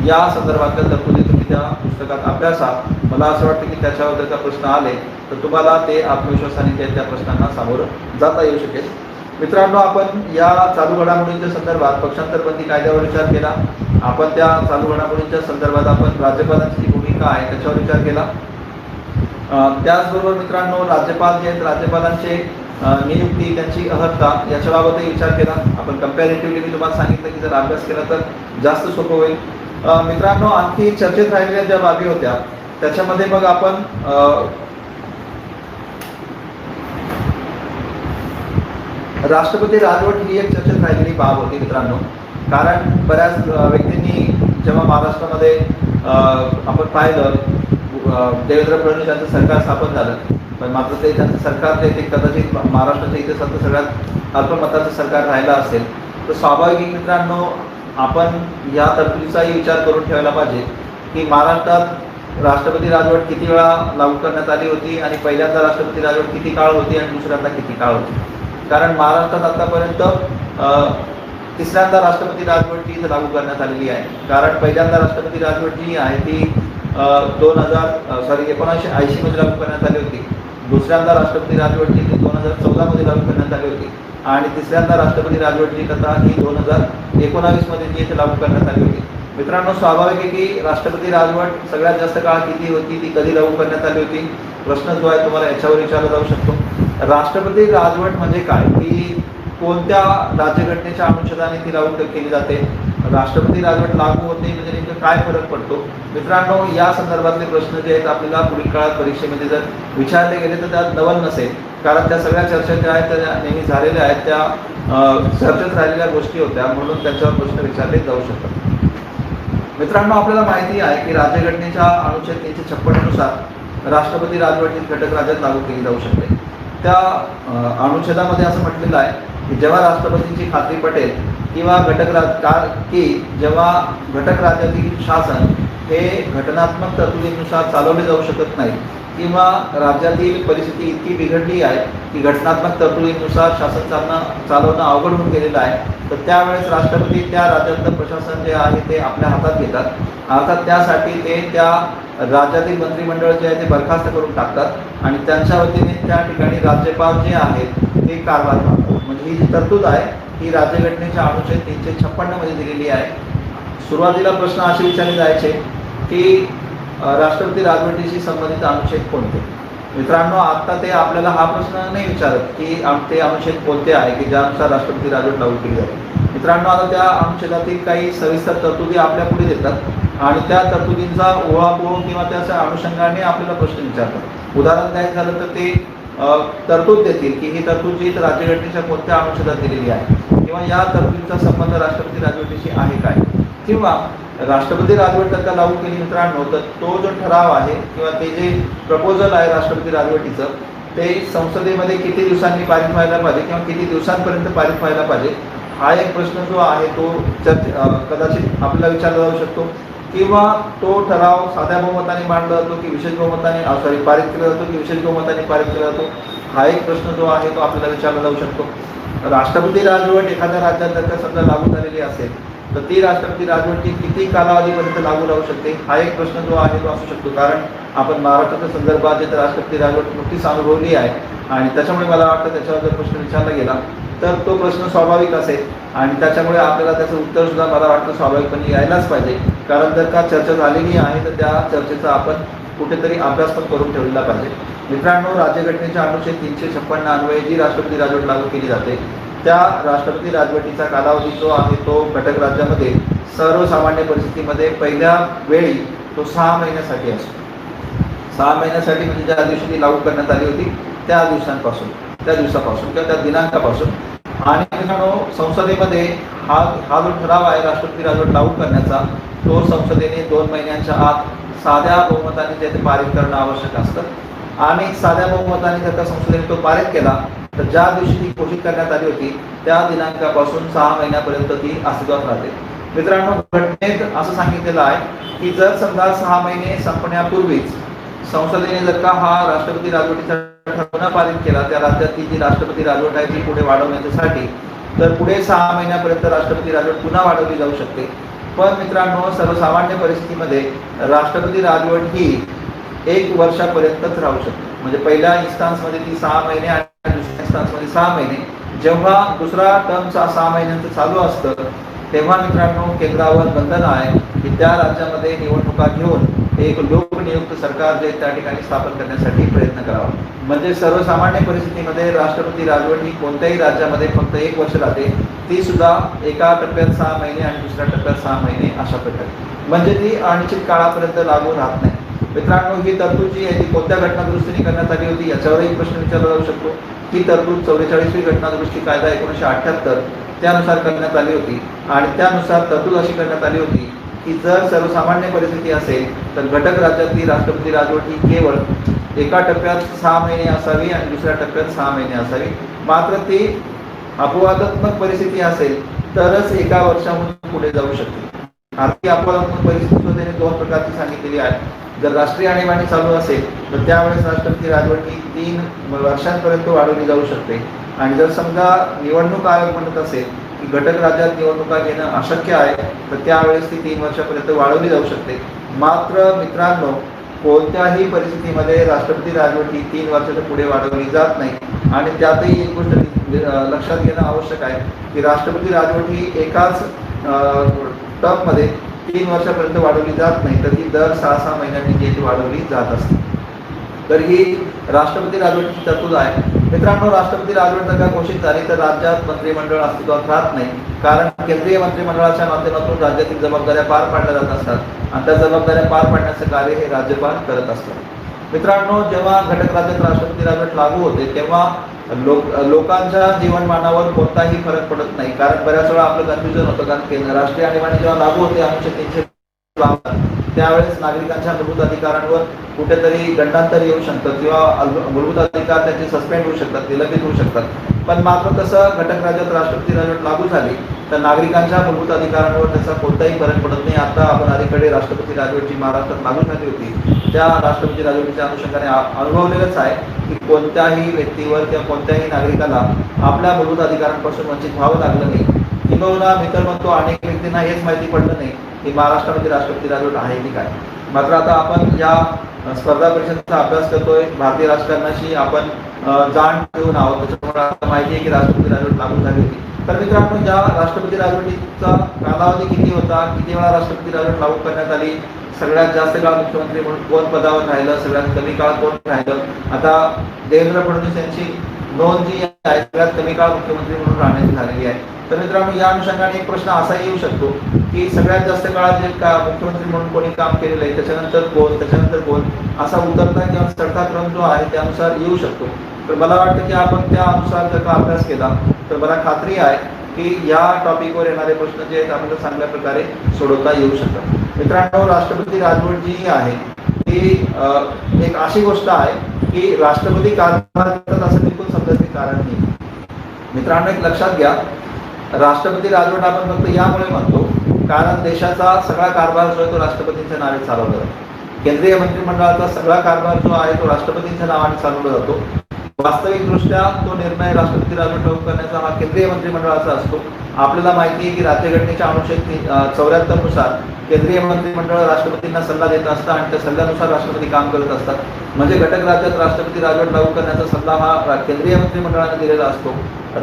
या संदर्भातल्या तरतुदी तुम्ही त्या पुस्तकात अभ्यासा. मला असं वाटतं की त्याच्यावर जर का प्रश्न आले तर तुम्हाला ते आत्मविश्वासाने त्या प्रश्नांना सामोरं जाता येऊ शकेल. मित्रांनो, आपण या चालू घडामोडींच्या संदर्भात पक्षांतर बंदी कायद्यावर विचार केला. आपण त्या चालू घडामोडींच्या संदर्भात आपण राज्यपालांची जी भूमिका आहे त्याच्यावर विचार केला. त्याचबरोबर मित्रांनो, राज्यपाल जे आहेत, राज्यपालांचे नियुक्ती, त्यांची अर्हता याच्याबाबतही विचार केला. आपण कंपॅरेटिव्हली मी तुम्हाला सांगितलं की जर अभ्यास केला तर जास्त सोपं होईल. मित्रांनो, आणखी चर्चेत राहिलेल्या ज्या बाबी होत्या त्याच्यामध्ये मग आपण राष्ट्रपती राजवट ही एक चर्चेत राहिलेली बाब होती मित्रांनो. कारण बऱ्याच व्यक्तींनी जेव्हा महाराष्ट्रामध्ये आपण पाहिलं देवेंद्र फडणवीस यांचं सरकार स्थापन झालं, पण मात्र ते त्यांचं सरकार ते कदाचित महाराष्ट्राच्या इतिहासात सगळ्यात अल्पमताचं सरकार राहिलं असेल. तर स्वाभाविक मित्रांनो, आपण या तरतुदीचाही विचार करून ठेवायला पाहिजे की महाराष्ट्रात राष्ट्रपती राजवट किती वेळा लागू करण्यात आली होती आणि पहिल्यांदा राष्ट्रपती राजवट किती काळ होती आणि दुसऱ्यांदा किती काळ होती. कारण महाराष्ट्रात आतापर्यंत तिसऱ्यांदा राष्ट्रपती राजवट ही लागू करण्यात आलेली आहे. कारण पहिल्यांदा राष्ट्रपती राजवट जी आहे ती 1980 मध्ये लागू करण्यात आली होती. दुसऱ्यांदा राष्ट्रपती राजवट जी 2014 मध्ये लागू करण्यात आली होती आणि तिसऱ्यांदा राष्ट्रपती राजवट जी कथा ही 2019 मध्ये जी इथे लागू करण्यात आली होती. मित्रांनो, स्वाभाविक आहे की राष्ट्रपती राजवट सगळ्यात जास्त काळ किती होती, ती कधी लागू करण्यात आली होती, प्रश्न जो आहे तुम्हाला याच्यावर विचारला जाऊ शकतो. राष्ट्रपती राजवट म्हणजे काय, की कोणत्या राज्यघटनेच्या अनुषंगाने ती लागू केली जाते, राष्ट्रपती राजवट लागू होते म्हणजे नेमकं काय फरक पडतो. मित्रांनो, या संदर्भातले प्रश्न जे आहेत आपल्याला पुढील काळात परीक्षेमध्ये जर विचारले गेले तर त्यात नवल नसेल. कारण त्या सगळ्या चर्चा ज्या आहेत त्या नेहमी झालेल्या आहेत, त्या चर्चेत राहिलेल्या गोष्टी होत्या, म्हणून त्याच्यावर प्रश्न विचारले जाऊ शकतात. मित्रांनो, आपल्याला माहिती आहे की राज्यघटनेच्या अनुच्छेद 356 नुसार राष्ट्रपती राजवट ही घटक राज्यात लागू केली जाऊ शकते. त्या अनुच्छेदामध्ये असं म्हटलेलं आहे की जेव्हा राष्ट्रपतींची खात्री पटेल किंवा जेव्हा घटक राज्यातील शासन हे घटनात्मक तरतुदीनुसार चालवले जाऊ शकत नाही किंवा राज्यातील परिस्थिती इतकी बिघडली आहे की घटनात्मक तरतुदीनुसार शासन चालवणं अवघड होऊन गेलेलं आहे, तर त्यावेळेस राष्ट्रपती त्या राज्यातलं प्रशासन जे आहे ते आपल्या हातात घेतात. अर्थात त्यासाठी ते त्या राज्यातील मंत्रिमंडळ जे आहे ते बरखास्त करून टाकतात आणि त्यांच्या वतीने त्या ठिकाणी राज्यपाल जे आहेत ते कारभार करतात. म्हणजे ही जी तरतूद आहे ही राज्यघटनेच्या अनुच्छेद 356 मध्ये दिलेली आहे. सुरुवातीला प्रश्न असे विचारले जायचे की राष्ट्रपती राजवटीशी संबंधित अनुच्छेद कोणते. मित्रांनो, आता ते आपल्याला हा प्रश्न नाही विचारत की ते अनुच्छेद कोणते आहे की ज्यानुसार राष्ट्रपती राजवट लागू केली जाते. मित्रांनो, आता त्या अनुच्छेदातील काही सविस्तर तरतुदी आपल्या पुढे देतात आणि त्या तरतुदींचा ओहापोह किंवा त्याच्या अनुषंगाने आपल्याला प्रश्न विचारतात. उदाहरण द्यायचं झालं तर ते तरतूद देतील की ही तरतूद जी राज्यघटनेच्या कोणत्या अनुच्छेदात दिलेली आहे किंवा या तरतुदीचा संबंध राष्ट्रपती राजवटीशी आहे काय, किंवा राष्ट्रपती राजवट जर का लागू केली मित्रांनो तर तो जो ठराव आहे किंवा ते जे प्रपोजल आहे राष्ट्रपती राजवटीचं ते संसदेमध्ये किती दिवसांनी पारित व्हायला पाहिजे किंवा किती दिवसांपर्यंत पारित व्हायला पाहिजे, हा एक प्रश्न जो आहे तो कदाचित आपल्याला विचारला जाऊ शकतो. किंवा तो ठराव साध्या बहुमताने मांडला जातो की विशेष बहुमताने पारित केला जातो की विशेष बहुमताने पारित केला जातो, हा एक प्रश्न जो आहे तो आपल्याला विचारला जाऊ शकतो. राष्ट्रपती राजवट एखाद्या राज्यात जर का समजा लागू झालेली असेल तर ती राष्ट्रपती राजवट किती कालावधीपर्यंत लागू राहू शकते, हा एक प्रश्न जो आहे तो असू शकतो. कारण आपण महाराष्ट्राच्या संदर्भात जे राष्ट्रपती राजवट नुकतीच अनुभवली आहे आणि त्याच्यामुळे मला वाटतं त्याच्यावर जर प्रश्न विचारला गेला तर तो प्रश्न स्वाभाविक असेल आणि त्याच्यामुळे आपल्याला त्याचं उत्तर सुद्धा मला वाटतं स्वाभाविकपणे यायलाच पाहिजे. कारण जर का चर्चा झालेली आहे तर त्या चर्चेचा आपण कुठेतरी अभ्यास पण करून ठेवला पाहिजे. मित्रांनो, राज्यघटनेच्या अनुच्छेद 356 अन्वये जी राष्ट्रपती राजवट लागू केली जाते त्या राष्ट्रपती राजवटीचा कालावधी जो आहे तो घटक राज्यामध्ये सर्वसामान्य परिस्थितीमध्ये पहिल्या वेळी तो 6 महिन्यासाठी असतो. 6 महिन्यासाठी म्हणजे ज्या दिवशी ती लागू करण्यात आली होती त्या दिवसापासून किंवा त्या दिनांकापासून. आणि मित्रांनो, संसदेमध्ये हा जो ठराव आहे राष्ट्रपती राजवट लागू करण्याचा, तो संसदेने 2 महिन्यांच्या आत साध्या बहुमताने ते पारित करणं आवश्यक असतं आणि साध्या बहुमताने जर का संसदेने तो पारित केला तर ज्या दिवशी ती घोषित करण्यात आली होती त्या दिनांकापासून 6 महिन्यापर्यंत ती अस्तित्वात राहते. मित्रांनो, घटनेत असं सांगितलेलं आहे की जर समजा 6 महिने संपण्यापूर्वीच संसदेने जर का हा राष्ट्रपती राजवटीचा ठराव पारित केला त्या राज्यातली जी राष्ट्रपती राजवट आहे ती पुढे वाढवण्यासाठी, तर पुढे 6 महिन्यापर्यंत राष्ट्रपती राजवट पुन्हा वाढवली जाऊ शकते. पण मित्रांनो, सर्वसामान्य परिस्थितीमध्ये राष्ट्रपती राजवट ही 1 वर्षापर्यंतच राहू शकते. म्हणजे पहिल्या इन्स्टान्समध्ये ती 6 महिने आणि दुसऱ्या इन्स्टान्समध्ये 6 महिने. जेव्हा दुसरा टर्म 6 महिन्यांचं चालू असतं तेव्हा मित्रांनो केंद्रावर बंधन आहे की त्या राज्यामध्ये निवडणुका घेऊन एक लोकनियुक्त सरकार जे त्या ठिकाणी स्थापन करण्यासाठी प्रयत्न करावा. म्हणजे सर्वसामान्य परिस्थितीमध्ये राष्ट्रपती राजवट ही कोणत्याही राज्यामध्ये फक्त 1 वर्ष राहते, ती सुद्धा एका टप्प्यात 6 महिने आणि दुसऱ्या टप्प्यात 6 महिने अशा प्रकारे. म्हणजे ती अनिश्चित काळापर्यंत लागू राहत नाही. मित्रांनो, ही तरतूद जी आहे ती कोणत्या घटनादुरुस्तीने करण्यात आली होती याच्यावरही प्रश्न विचारला जाऊ शकतो. ही तरतूद 44वी घटनादुरुस्ती कायदा 1978 त्यानुसार करण्यात आली होती आणि त्यानुसार तरतूद अशी करण्यात आली होती की जर सर्वसामान्य परिस्थिती असेल तर घटक राज्यातली राष्ट्रपती राजवट ही केवळ एका टप्प्यात 6 महिने असावी आणि दुसऱ्या टप्प्यात 6 महिने असावी. मात्र ती अपवादात्मक परिस्थिती असेल तरच एका वर्षाहून पुढे जाऊ शकते. आर्थिक अपवादात्मक परिस्थिती त्याने 2 प्रकारची सांगितलेली आहे. जर राष्ट्रीय आणीबाणी चालू असेल तर त्यावेळेस राष्ट्रपती राजवट ही 3 वर्षांपर्यंत वाढवली जाऊ शकते आणि जर समजा निवडणूक आयोग म्हणत असेल की घटक राज्यात निवडणुका घेणं अशक्य आहे तर त्यावेळेस ती 3 वर्षापर्यंत वाढवली जाऊ शकते. मात्र मित्रांनो, कोणत्याही परिस्थितीमध्ये राष्ट्रपती राजवट ही 3 वर्षाच्या पुढे वाढवली जात नाही आणि त्यातही एक गोष्ट लक्षात घेणं आवश्यक आहे की राष्ट्रपती राजवट ही एकाच टर्ममध्ये 3 वर्षापर्यंत वाढवली जात नाही, तर ती दर 6 महिन्यांनी ती वाढवली जात असते. तर ही राष्ट्रपती राजवटीची तरतूद आहे. मित्रांनो, राष्ट्रपती राजवट जर का घोषित झाली तर राज्यात मंत्रिमंडळ अस्तित्वात राहत नाही, कारण केंद्रीय मंत्रिमंडळाच्या माध्यमातून राज्यातील जबाबदाऱ्या पार पाडल्या जात असतात आणि त्या जबाबदाऱ्या पार पाडण्याचं कार्य हे राज्यपाल करत असतात. मित्रांनो, जेव्हा घटक राज्यात राष्ट्रपती राजवट लागू होते तेव्हा लोकांच्या जीवनमानावर कोणताही फरक पडत नाही, कारण बऱ्याच वेळा आपलं कन्फ्युजन होतं. कारण राष्ट्रीय आणीबाणी जेव्हा लागू होते 300 त्यावेळेस नागरिकांच्या मूलभूत अधिकारांवर कुठेतरी गंडांतर येऊ शकतं किंवा मूलभूत अधिकार त्यांचे सस्पेंड होऊ शकतात, निलंबित होऊ शकतात. पण मात्र तसं घटक राज्यात राष्ट्रपती राजवट लागू झाली तर नागरिकांच्या मूलभूत अधिकारांवर त्याचा कोणताही फरक पडत नाही. आता आपण अलीकडे राष्ट्रपती राजवट जी महाराष्ट्रात लागू झाली होती त्या राष्ट्रपती राजवटीच्या अनुषंगाने अनुभवलेलंच आहे की कोणत्याही व्यक्तीवर किंवा कोणत्याही नागरिकाला आपल्या मूलभूत अधिकारांपासून वंचित व्हावं लागलं नाही. किंबहुना मी तर म्हणतो अनेक व्यक्तींना हेच माहिती पडलं नाही की महाराष्ट्रामध्ये राष्ट्रपती राजवट आहे की काय. मात्र आता आपण या स्पर्धा परीक्षेचा अभ्यास करतोय, भारतीय राजकारणाशी आपण जाण ठेवून आहोत, त्याच्यामुळे आता माहिती आहे की राष्ट्रपती राजवट लागू झाली होती. तर मित्रांनो, ज्या राष्ट्रपती राजवटीचा कालावधी किती होता, किती वेळा राष्ट्रपती राजवट लागू करण्यात आली, सगळ्यात जास्त काळ मुख्यमंत्री म्हणून कोण पदावर राहिलं, सगळ्यात कमी काळ कोण राहिलं. आता देवेंद्र फडणवीस यांची नोंद जी आहे सगळ्यात कमी काळ मुख्यमंत्री म्हणून राहण्याची झालेली आहे. तर मित्रांनो, या अनुषंगाने एक प्रश्न असा येऊ शकतो की सगळ्यात जास्त काळात जे मुख्यमंत्री म्हणून कोणी काम केलेलं आहे त्याच्यानंतर कोण असा उतरता किंवा चढता क्रम जो आहे त्यानुसार येऊ शकतो. तर मला वाटतं की आपण त्यानुसार जर का अभ्यास केला तर मला खात्री आहे की या टॉपिकवर येणारे प्रश्न जे आहेत आपल्याला चांगल्या प्रकारे सोडवता येऊ शकतात. मित्रांनो, राष्ट्रपती राजवट जी आहे ती एक अशी गोष्ट आहे की राष्ट्रपती कारभार करतात असं बिलकुल समजायचे कारण नाही. मित्रांनो, एक लक्षात घ्या, राष्ट्रपती राजवट आपण फक्त यामुळे म्हणतो कारण देशाचा सगळा कारभार जो आहे तो राष्ट्रपतींच्या नावे चालवला जातो. केंद्रीय मंत्रिमंडळाचा सगळा कारभार जो आहे तो राष्ट्रपतींच्या नावाने चालवला जातो. वास्तविकदृष्ट्या तो निर्णय राष्ट्रपती राजवट लागू करण्याचा हा केंद्रीय मंत्रिमंडळाचा असतो. आपल्याला माहिती आहे की राज्यघटनेच्या अनुच्छेद 74 नुसार केंद्रीय मंत्रिमंडळ राष्ट्रपतींना सल्ला देत असतात आणि त्या सल्ल्यानुसार राष्ट्रपती काम करत असतात. म्हणजे घटक राज्यात राष्ट्रपती राजवट लागू करण्याचा सल्ला हा केंद्रीय मंत्रिमंडळाने दिलेला असतो.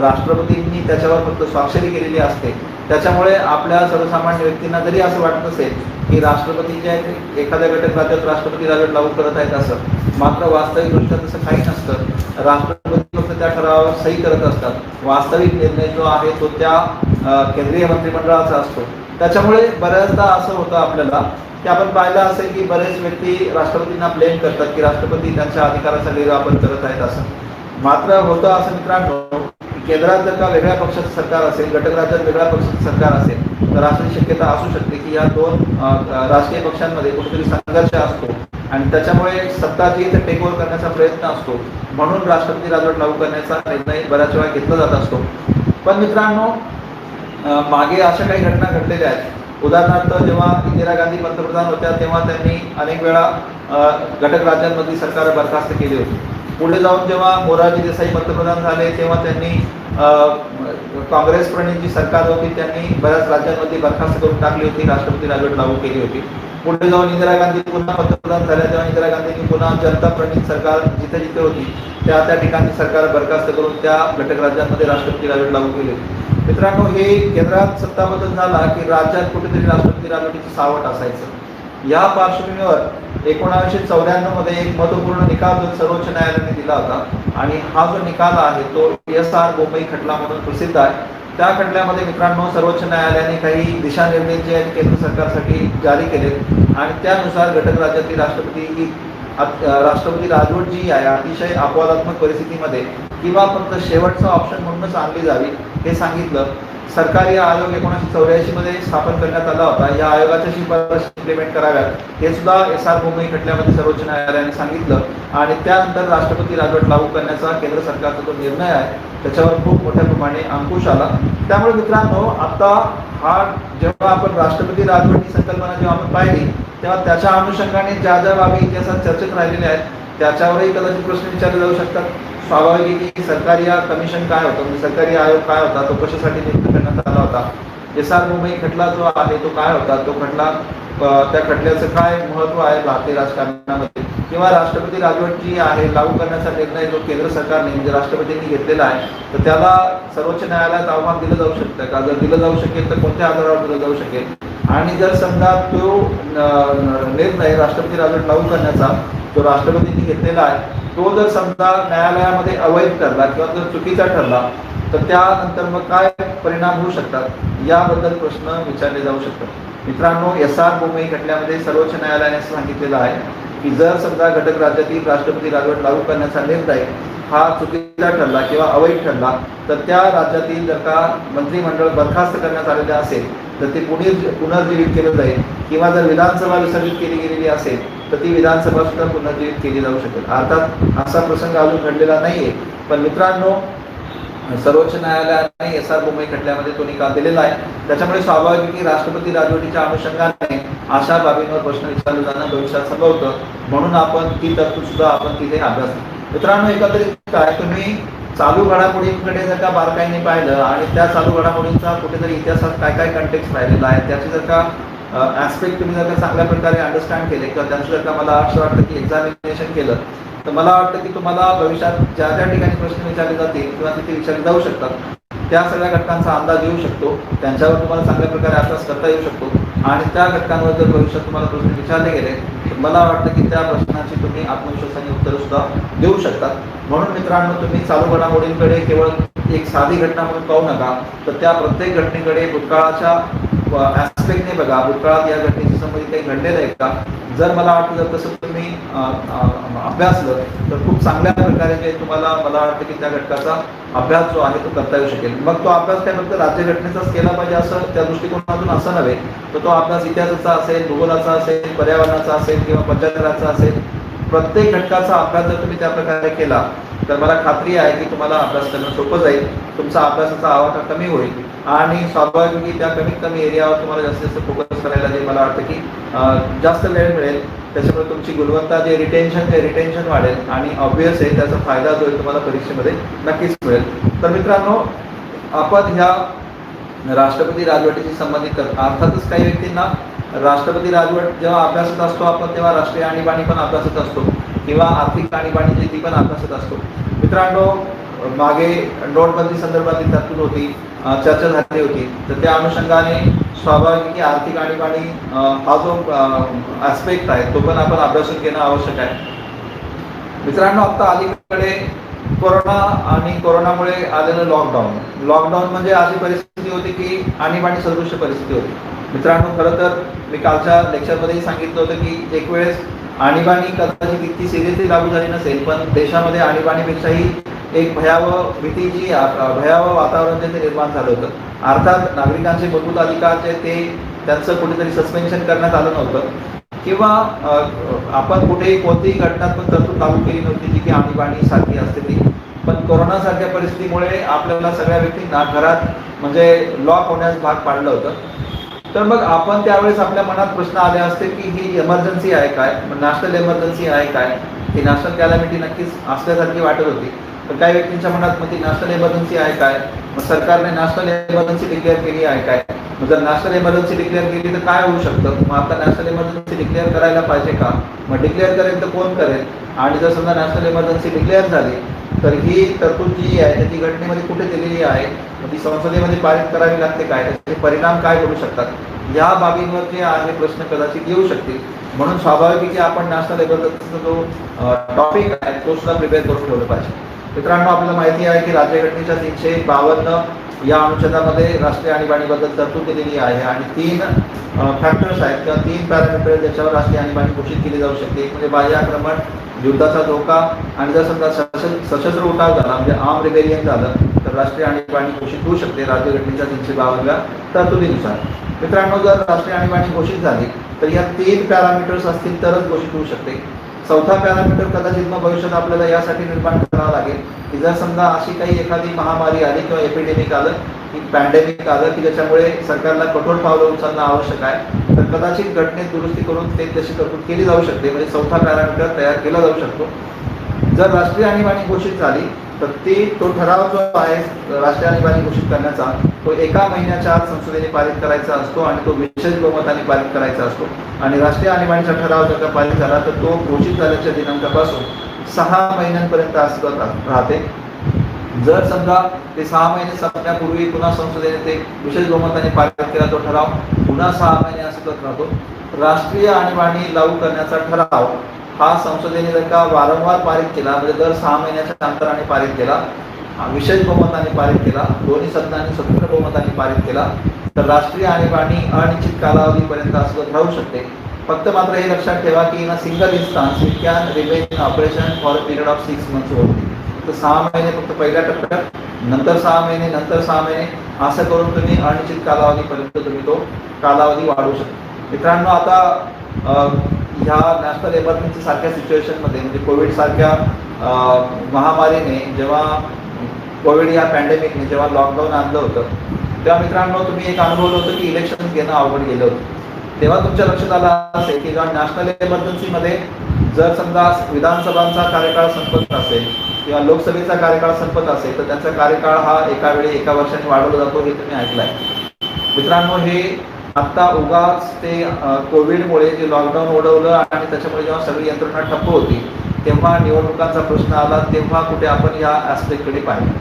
राष्ट्रपतींनी त्याच्यावर फक्त स्वाक्षरी केलेली असते. त्याच्यामुळे आपल्या सर्वसामान्य व्यक्तींना जरी असं वाटत असेल की राष्ट्रपती जे आहेत एखाद्या घटक राज्यात राष्ट्रपती राजवट लागू करत आहेत असं, मात्र वास्तविकदृष्ट्या तसं काही नसतं. राष्ट्रपती फक्त त्या ठरावावर सही करत असतात. वास्तविक निर्णय जो आहे तो त्या केंद्रीय मंत्रिमंडळाचा असतो. त्याच्यामुळे बऱ्याचदा असं होतं आपल्याला की आपण पाहिलं असेल की बरेच व्यक्ती राष्ट्रपतींना ब्लेम करतात की राष्ट्रपती त्यांच्या अधिकाराचा गैरवापर करत आहेत असं. मात्र होतं असं मित्रांनो, केंद्रात जर का वेगळ्या पक्षाचं सरकार असेल, घटक राज्यात वेगळ्या पक्षाचं सरकार असेल, तर अशी शक्यता असू शकते की या दोन राजकीय पक्षांमध्ये कुठेतरी संघर्ष असतो आणि त्याच्यामुळे सत्ता जी ते टेक ओव्हर करण्याचा प्रयत्न असतो. म्हणून राष्ट्रपती राजवट लागू करण्याचा निर्णय बऱ्याच वेळा घेतला जात असतो. पण मित्रांनो, मागे अशा काही घटना घडलेल्या आहेत. उदाहरणार्थ, जेव्हा इंदिरा गांधी पंतप्रधान होत्या तेव्हा त्यांनी अनेक वेळा घटक राज्यांमधली सरकार बरखास्त केली होती. पुढे जाऊन जेव्हा मोरारजी देसाई पंतप्रधान झाले तेव्हा त्यांनी काँग्रेस प्रणित जी सरकार होती त्यांनी बऱ्याच राज्यांमध्ये बरखास्त करून टाकली होती, राष्ट्रपती राजवट लागू केली होती. पुढे जाऊन इंदिरा गांधी पुन्हा पंतप्रधान झाल्या तेव्हा इंदिरा गांधींनी पुन्हा जनता प्रणित सरकार जिथे जिथे होती त्या ठिकाणी सरकार बरखास्त करून त्या घटक राज्यांमध्ये राष्ट्रपती राजवट लागू केली होती. मित्रांनो, हे केंद्रात सत्ता बदल झाला की राज्यात कुठेतरी राष्ट्रपती राजवटीचं सावट असायचं. या पार्श्वभूमीवर 1994 मध्ये एक महत्वपूर्ण निकाल जो सर्वोच्च न्यायालयाने दिला होता आणि हा जो निकाल आहे तो SR बोमई खटला म्हणून प्रसिद्ध आहे. त्या खटल्यामध्ये मित्रांनो, सर्वोच्च न्यायालयाने काही दिशानिर्देश जे आहेत केंद्र सरकारसाठी जारी केले आणि त्यानुसार घटक राज्यातील राष्ट्रपती राजवट जी आहे अतिशय अपवादात्मक परिस्थितीमध्ये किंवा फक्त शेवटचा ऑप्शन म्हणूनच आणली जावी हे सांगितलं. सरकारी आयोग 1984 मध्ये स्थापन करण्यात आला होता. या आयोगाच्या शिफारशी इम्प्लिमेंट कराव्यात हे सुद्धा SR बोमई खटल्यामध्ये सर्वोच्च न्यायालयाने सांगितलं आणि त्यानंतर राष्ट्रपती राजवट लागू करण्याचा केंद्र सरकारचा जो निर्णय आहे त्याच्यावर खूप मोठ्या प्रमाणे अंकुश आला. त्यामुळे मित्रांनो, आता हा जेव्हा आपण राष्ट्रपती राजवट ही संकल्पना जेव्हा आपण पाहिली तेव्हा त्याच्या अनुषंगाने ज्या ज्या बाबी इतिहासात चर्चेत राहिलेल्या आहेत त्याच्यावरही कदाचित प्रश्न विचारले जाऊ शकतात. स्वाभाविक आहे की सरकारी कमिशन काय होतं, म्हणजे सरकारी आयोग काय होता, तो कशासाठी नियुक्त करण्यात आला होता, SR बोमई खटला जो आहे तो काय होता, तो खटला त्या खटल्याचं काय महत्व आहे भारतीय राजकारणामध्ये, किंवा राष्ट्रपती राजवट जी आहे लागू करण्याचा निर्णय जो केंद्र सरकारने म्हणजे राष्ट्रपतींनी घेतलेला आहे तर त्याला सर्वोच्च न्यायालयात आव्हान दिलं जाऊ शकतं का, जर दिलं जाऊ शकेल तर कोणत्या आधारावर दिलं जाऊ शकेल, आणि जर समजा तो निर्णय राष्ट्रपती राजवट लागू करण्याचा जो राष्ट्रपतींनी घेतलेला आहे तो जर समजा न्यायालयामध्ये अवैध ठरला किंवा जर चुकीचा ठरला तर त्यानंतर मग काय परिणाम होऊ शकतात याबद्दल प्रश्न विचारले जाऊ शकतात. मित्रांनो, SR बोमई खटल्यामध्ये सर्वोच्च न्यायालयाने सांगितलेलं आहे की जर समजा घटक राज्यातील राष्ट्रपती राजवट लागू करण्याचा निर्णय हा चुकीचा ठरला किंवा अवैध ठरला तर त्या राज्यातील जर का मंत्रिमंडळ बरखास्त करण्यात आलेले असेल तर ते पुनर्जीवित केलं जाईल, किंवा जर विधानसभा विसर्जित केली गेलेली असेल तर ती विधानसभा सुद्धा पुनर्जीवित केली जाऊ शकेल. अर्थात असा प्रसंग अजून घडलेला नाहीये, पण मित्रांनो, सर्वोच्च न्यायालयाने SR बोमई खटल्यामध्ये तो निकाल दिलेला आहे. त्याच्यामुळे स्वाभाविक की राष्ट्रपती राजवटीच्या अनुषंगाने अशा बाबींवर प्रश्न विचारले जाणं भविष्यात संभवतं, म्हणून आपण ती तरतूद सुद्धा आपण तिथे अभ्यास. मित्रांनो, एकंदरीत काय तुम्ही चालू घडामोडींकडे जर का बारकाईने पाहिलं आणि त्या चालू घडामोडींचा कुठेतरी इतिहासात काय काय कंटेक्स्ट राहिलेला आहे त्याची जर का ऍस्पेक्ट तुम्ही जर का चांगल्या प्रकारे अंडरस्टँड केले किंवा त्यांचं जर का मला असं वाटतं की एक्झामिनेशन केलं तर मला वाटतं की तुम्हाला भविष्यात ज्या ज्या ठिकाणी प्रश्न विचारले जातील किंवा तिथे विचारले जाऊ शकतात त्या सगळ्या घटकांचा अंदाज येऊ शकतो, त्यांच्यावर तुम्हाला चांगल्या प्रकारे अभ्यास करता येऊ शकतो आणि त्या घटकांवर जर भविष्यात तुम्हाला प्रश्न विचारले गेले तर मला वाटतं की त्या प्रश्नाची तुम्ही आत्मविश्वासाने उत्तरं सुद्धा देऊ शकतात. म्हणून मित्रांनो, तुम्ही चालू घडामोडींकडे केवळ एक साधी घटना म्हणून पाहू नका, तर त्या प्रत्येक घटनेकडे भूतकाळाच्या ऍस्पेक्टने बघा, भूतकाळात या घटनेशी संबंधित काही घडलेलं आहे का. जर मला वाटतं जर तसं तुम्ही अभ्यासलं तर खूप चांगल्या प्रकारे जे तुम्हाला मला वाटतं की त्या घटकाचा अभ्यास जो आहे तो करता येऊ शकेल. मग तो अभ्यास काय फक्त राज्यघटनेचाच केला पाहिजे असं त्या दृष्टिकोनातून असं नव्हे, तर तो अभ्यास इतिहासाचा असेल, भूगोलाचा असेल, पर्यावरणाचा असेल किंवा पंचायतराजचा असेल. प्रत्येक घटकाचा अभ्यास जर तुम्ही त्या प्रकारे केला तर मला खात्री आहे की तुम्हाला अभ्यास करणं सोपं जाईल, तुमचा अभ्यासाचा आवाका कमी होईल आणि स्वाभाविक की त्या कमीत कमी एरियावर तुम्हाला जास्तीत जास्त फोकस करायला जे मला वाटतं की जास्त वेळ मिळेल. त्याच्यामुळे तुमची गुणवत्ता जे रिटेन्शन वाढेल आणि ऑब्व्हियस आहे त्याचा फायदा जो आहे तुम्हाला परीक्षेमध्ये नक्कीच मिळेल. तर मित्रांनो, आपण ह्या राष्ट्रपती राजवटीशी संबंधित अर्थातच काही व्यक्तींना राष्ट्रपती राजवट जेव्हा अभ्यासत असतो आपण तेव्हा राष्ट्रीय आणीबाणी पण अभ्यासत असतो किंवा आर्थिक आणीबाणी जी ती पण अभ्यासत असतो. मित्रांनो, मागे नोटबंदी संदर्भातील तरतूद होती, चर्चा झाली होती, तर त्या अनुषंगाने स्वाभाविक की आर्थिक आणीबाणी हा जो ऍस्पेक्ट आहे तो पण आपण अभ्यासून घेणं आवश्यक आहे. मित्रांनो, आता अलीकडे कोरोना आणि कोरोनामुळे आलेलं लॉकडाऊन म्हणजे अशी परिस्थिती होती की आणीबाणी सदृश परिस्थिती होती. मित्रांनो, खरं तर मी कालच्या लेक्चरमध्येही सांगितलं होतं की एक वेळेस आणीबाणी कदाचित इतकी सिरियसली लागू झाली नसेल, पण देशामध्ये आणीबाणीपेक्षाही एक भयावह भीती जी भयावह वातावरण जे ते निर्माण झालं होतं. अर्थात नागरिकांचे मूलभूत अधिकार जे ते त्यांचं कुठेतरी सस्पेन्शन करण्यात आलं नव्हतं किंवा आपण कुठेही कोणतीही घटनात्मक तरतूद लागू केली नव्हती जी की आणीबाणी सारखी असते ती. पण कोरोनासारख्या परिस्थितीमुळे आपल्याला सगळ्या व्यक्तींना घरात म्हणजे लॉक होण्यास भाग पाडलं होतं. तर मग आपण त्यावेळेस आपल्या मनात प्रश्न आले असते की ही इमर्जन्सी आहे काय, नॅशनल इमर्जन्सी आहे काय, ही नॅशनल कॅलॅमिटी नक्कीच असल्यासारखी वाटत होती. पण काही व्यक्तींच्या मनात मग ती नॅशनल इमर्जन्सी आहे काय, मग सरकारने नॅशनल इमर्जन्सी डिक्लेअर केली आहे काय, मग जर नॅशनल इमर्जन्सी डिक्लेअर केली तर काय होऊ शकतं, मग आता नॅशनल इमर्जन्सी डिक्लेअर करायला पाहिजे का, मग डिक्लेअर करेल तर कोण करेल, आणि जर समजा नॅशनल इमर्जन्सी डिक्लेअर झाली तर ही तरतूद जी आहे त्याची घटनेमध्ये कुठे दिलेली आहे, मग ती संसदेमध्ये पारित करावी लागते काय, त्याचे परिणाम काय घडू शकतात, या बाबींवर जे आहे प्रश्न कदाचित येऊ शकतील. म्हणून स्वाभाविक की आपण नॅशनल इमर्जन्सीचा जो टॉपिक आहे तो सुद्धा प्रिपेअर करून ठेवलं पाहिजे. मित्रांनो, आपल्याला माहिती आहे की राज्यघटनेच्या 352 या अनुच्छेदामध्ये राष्ट्रीय आणीबाणीबद्दल तरतूद दिलेली आहे आणि 3 फॅक्टर्स आहेत किंवा 3 पॅरामीटर ज्याच्यावर राष्ट्रीय आणीबाणी घोषित केली जाऊ शकते. एक म्हणजे बाह्य आक्रमण, युद्धाचा धोका, आणि जर समजा सशस्त्र उठाव झाला म्हणजे आर्म रिबेलियन झालं तर राष्ट्रीय आणीबाणी घोषित होऊ शकते राज्यघटनेच्या 352व्या तरतुदीनुसार. मित्रांनो, जर राष्ट्रीय आणीबाणी घोषित झाली तर या 3 पॅरामीटर्स असतील तरच घोषित होऊ शकते. चौथा पॅरामीटर कदाचित मग भविष्यात आपल्याला यासाठी निर्माण करावं लागेल की जर समजा अशी काही एखादी महामारी आली किंवा एपिडेमिक आलं की पॅन्डेमिक आलं की ज्याच्यामुळे सरकारला कठोर पावलं उचलणं आवश्यक आहे, तर कदाचित घटनेत दुरुस्ती करून ते तशी तरतूद केली जाऊ शकते, म्हणजे चौथा पॅरामीटर तयार केला जाऊ शकतो. जर राष्ट्रीय आणीबाणी घोषित झाली तर तो ठराव जो आहे राष्ट्रीय आणीबाणी घोषित करण्याचा तो 1 महिन्याच्या आत संसदेने पारित करायचा असतो आणि तो विशेष बहुमताने पारित करायचा असतो. आणि राष्ट्रीय आणीबाणीचा ठराव जर का पारित झाला तर तो घोषित झाल्याच्या दिनांकापासून 6 महिन्यांपर्यंत अस्तित्वात राहते. जर समजा ते 6 महिने संपण्यापूर्वी पुन्हा संसदेने ते विशेष बहुमताने पारित केला तो ठराव पुन्हा 6 महिने अस्तित्वात राहतो. राष्ट्रीय आणीबाणी लागू करण्याचा ठराव हा संसदेने जर का वारंवार पारित केला म्हणजे दर 6 महिन्याच्या अंतराने पारित केला, विशेष बहुमताने पारित केला, दोन्ही सदनांनी स्वतंत्र बहुमताने पारित केला, तर राष्ट्रीय आणीबाणी अनिश्चित कालावधीपर्यंत अस्तित्वात राहू शकते. फक्त मात्र हे लक्षात ठेवा की in a single instance it can remain in operation for a period of 6 months only. तर 6 महिने फक्त पहिल्या टप्प्यात, नंतर 6 महिने, नंतर 6 महिने, असं करून तुम्ही अनिश्चित कालावधीपर्यंत तुम्ही तो कालावधी वाढवू शकता. मित्रांनो, आता ह्या नॅशनल इमर्जन्सी सारख्या सिच्युएशनमध्ये म्हणजे कोविड सारख्या महामारीने जेव्हा कोविड या पॅन्डेमिकने जेव्हा लॉकडाऊन आणलं होतं तेव्हा मित्रांनो तुम्ही एक अनुभवलं होतं की इलेक्शन घेणं अवघड गेलं होतं. तेव्हा तुमच्या लक्षात आलं असेल की जेव्हा नॅशनल इमर्जन्सीमध्ये जर समजा विधानसभांचा कार्यकाळ संपत असेल किंवा लोकसभेचा कार्यकाळ संपत असेल तर त्यांचा कार्यकाळ हा एका वेळी 1 वर्षाने वाढवला जातो, हे तुम्ही ऐकलंय. मित्रांनो, हे आत्ता उगाच ते कोविडमुळे जे लॉकडाऊन ओढवलं आणि त्याच्यामुळे जेव्हा सगळी यंत्रणा ठप्प होती तेव्हा निवडणुकांचा प्रश्न आला, तेव्हा कुठे आपण या ॲस्पेक्टकडे पाहिलं.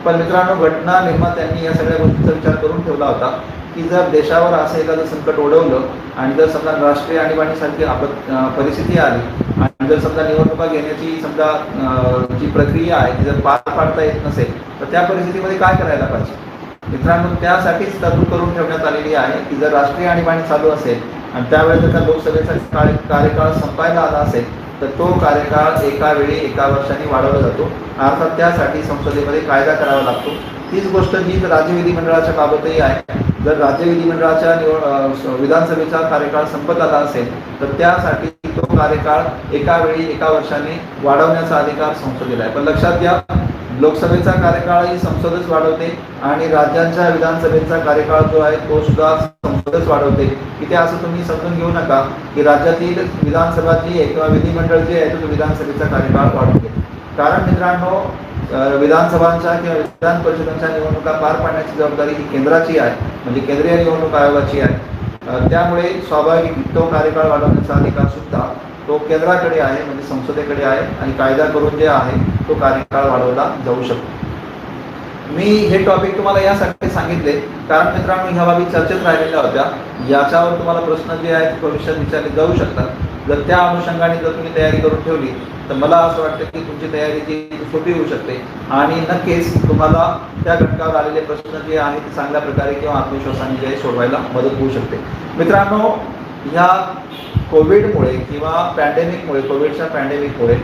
पण मित्रांनो, घटना निर्मात्यांनी या सगळ्या गोष्टींचा विचार करून ठेवला होता की जर देशावर असं एखादं संकट ओढवलं आणि जर समजा राष्ट्रीय आणीबाणीसारखी परिस्थिती आली आणि जर समजा निवडणुका घेण्याची समजा जी प्रक्रिया आहे ती जर पार पाडता येत नसेल तर त्या परिस्थितीमध्ये काय करायला पाहिजे. मित्रांनो, त्यासाठीच तरतूद करून ठेवण्यात आलेली आहे की जर राष्ट्रीय आणीबाणी चालू असेल आणि त्यावेळेस जर का लोकसभेचा कार्यकाळ संपायला आला असेल तर तो कार्यकाळ एका वेळी 1 वर्षाने वाढवला जातो. अर्थात त्यासाठी संसदेमध्ये कायदा करावा लागतो. तीच गोष्ट जी राज्य विधिमंडळाच्या बाबतही आहे. जर राज्य विधिमंडळाच्या विधानसभेचा कार्यकाळ संपत आला असेल तर त्यासाठी तो कार्यकाळ एका वेळी 1 वर्षाने वाढवण्याचा अधिकार संसदेला आहे. पण लक्षात घ्या, लोकसभेचा कार्यकाळही संसदच वाढवते आणि राज्यांच्या विधानसभेचा कार्यकाळ जो आहे तो सुद्धा संसदच वाढवते. इथे असं तुम्ही समजून घेऊ नका की राज्यातील विधानसभा जी आहे किंवा विधिमंडळ जे आहे तो विधानसभेचा कार्यकाळ वाढवते. कारण मित्रांनो, विधानसभांच्या किंवा विधान परिषदांच्या निवडणुका पार पाडण्याची जबाबदारी ही केंद्राची आहे, म्हणजे केंद्रीय निवडणूक आयोगाची आहे. त्यामुळे स्वाभाविक तो कार्यकाळ वाढवण्याचा अधिकार सुद्धा तो केंद्राकडे आहे, म्हणजे संसदेकडे आहे आणि कायदा करून जे आहे तो कार्यकाळ वाढवला जाऊ शकतो. मी हे टॉपिक तुम्हाला यासाठी सांगितले कारण मित्रांनो ह्या बाबी चर्चेत राहिलेल्या होत्या. याच्यावर तुम्हाला प्रश्न जे आहेत भविष्यात विचारले जाऊ शकतात. जर त्या अनुषंगाने जर तुम्ही तयारी करून ठेवली तर मला असं वाटतं की तुमची तयारी जी सोपी होऊ शकते आणि नक्कीच तुम्हाला त्या घटकावर आलेले प्रश्न जे आहेत ते चांगल्या प्रकारे किंवा आत्मविश्वासाने जे सोडवायला मदत होऊ शकते. मित्रांनो, ह्या कोविडमुळे किंवा पॅन्डेमिकमुळे, कोविडच्या पॅन्डेमिकमुळे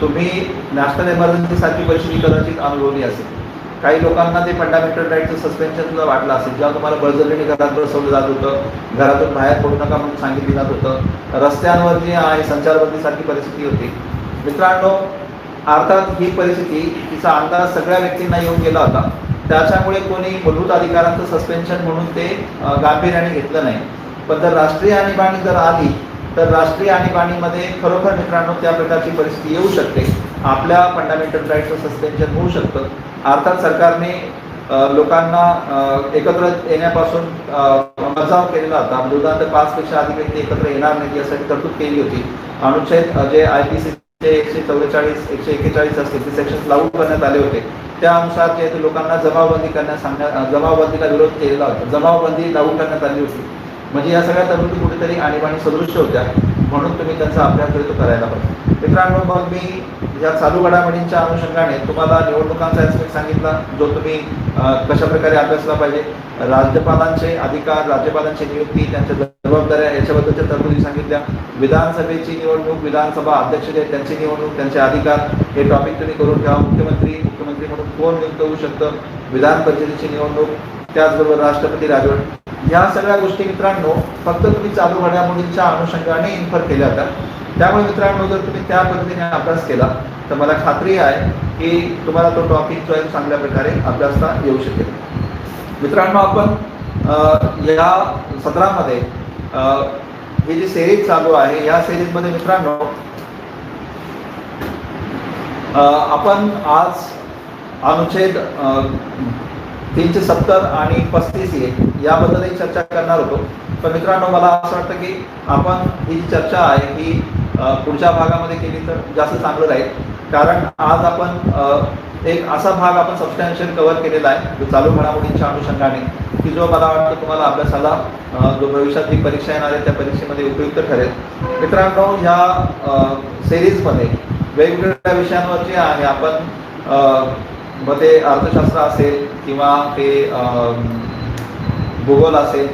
तुम्ही नॅशनल इमर्जन्सी सारखी परिस्थिती कदाचित अनुभवली असेल. काही लोकांना ते फंडामेंटल राईटचं सस्पेन्शन सुद्धा वाटलं असेल, जेव्हा तुम्हाला बळजबरीने घरात बसवलं जात होतं, घरातून बाहेर पडू नका म्हणून सांगितलं जात होतं, रस्त्यांवर जी आहे संचारबंदी सारखी परिस्थिती होती. मित्रांनो, अर्थात ही परिस्थिती, तिचा अंदाज सगळ्या व्यक्तींना येऊन गेला होता. त्याच्यामुळे कोणी मूलभूत अधिकारांचं सस्पेन्शन म्हणून ते गांभीर्याने घेतलं नाही. पण जर राष्ट्रीय आणीबाणी जर आली तर राष्ट्रीय आणीबाणीमध्ये खरोखर मित्रांनो त्या प्रकारची परिस्थिती येऊ शकते. आपल्या फंडामेंटल राईटचं सस्पेन्शन होऊ शकतं. अर्थात सरकारने लोकांना एकत्र येण्यापासून बचाव केलेला होता. म्हणजे उदाहरणार्थ 5 पेक्षा अधिक व्यक्ती एकत्र येणार नाहीत यासाठी तरतूद केली होती. अनुच्छेद जे IPC 144, 141 असतील ते सेक्शन लागू करण्यात आले होते. त्यानुसार जे लोकांना जमावबंदीला विरोध केलेला होता, जमावबंदी लागू करण्यात आली होती. म्हणजे या सगळ्या तरतुदी कुठेतरी आणीबाणी सदृश होत्या, म्हणून तुम्ही त्यांचा अभ्यास तो करायला पाहिजे. मित्रांनो, मग मी या चालू घडामोडींच्या अनुषंगाने तुम्हाला निवडणुकांचा ॲस्पेक्ट सांगितला, जो तुम्ही कशा प्रकारे अभ्यासला पाहिजे. राज्यपालांचे अधिकार, राज्यपालांची नियुक्ती, त्यांच्या जबाबदाऱ्या याच्याबद्दलच्या तरतुदी सांगितल्या. विधानसभेची निवडणूक, विधानसभा अध्यक्ष जे त्यांची निवडणूक, त्यांचे अधिकार, हे टॉपिक तुम्ही करून ठेवा. मुख्यमंत्री म्हणून कोण नियुक्त होऊ शकतं, विधान परिषदेची निवडणूक, त्याचबरोबर राष्ट्रपती राजवट, ह्या सगळ्या गोष्टी मित्रांनो फक्त तुम्ही चालू घडामोडींच्या अनुषंगाने इन्फर केल्या होत्या. त्यामुळे मित्रांनो, जर तुम्ही त्या पद्धतीने अभ्यास केला तर मला खात्री आहे की तुम्हाला तो टॉपिक जो आहे चांगल्या प्रकारे अभ्यासता येऊ शकेल. मित्रांनो, आपण या सत्रामध्ये ही जी सिरीज चालू आहे, या सिरीजमध्ये मित्रांनो आपण आज अनुच्छेद 370 आणि 35A याबद्दलही चर्चा करणार होतो. पण मित्रांनो, मला असं वाटतं की आपण ही जी चर्चा आहे ही पुढच्या भागामध्ये केली तर जास्त चांगलं राहील. कारण आज आपण एक असा भाग आपण सबस्टॅन्शियल कव्हर केलेला आहे जो चालू घडामोडींच्या अनुषंगाने, की जो मला वाटतं तुम्हाला अभ्यासाला जो भविष्यात जी परीक्षा येणार आहे त्या परीक्षेमध्ये उपयुक्त ठरेल. मित्रांनो, ह्या सिरीजमध्ये वेगवेगळ्या विषयांवर जे आहे आपण मग ते अर्थशास्त्र असेल किंवा ते भूगोल असेल,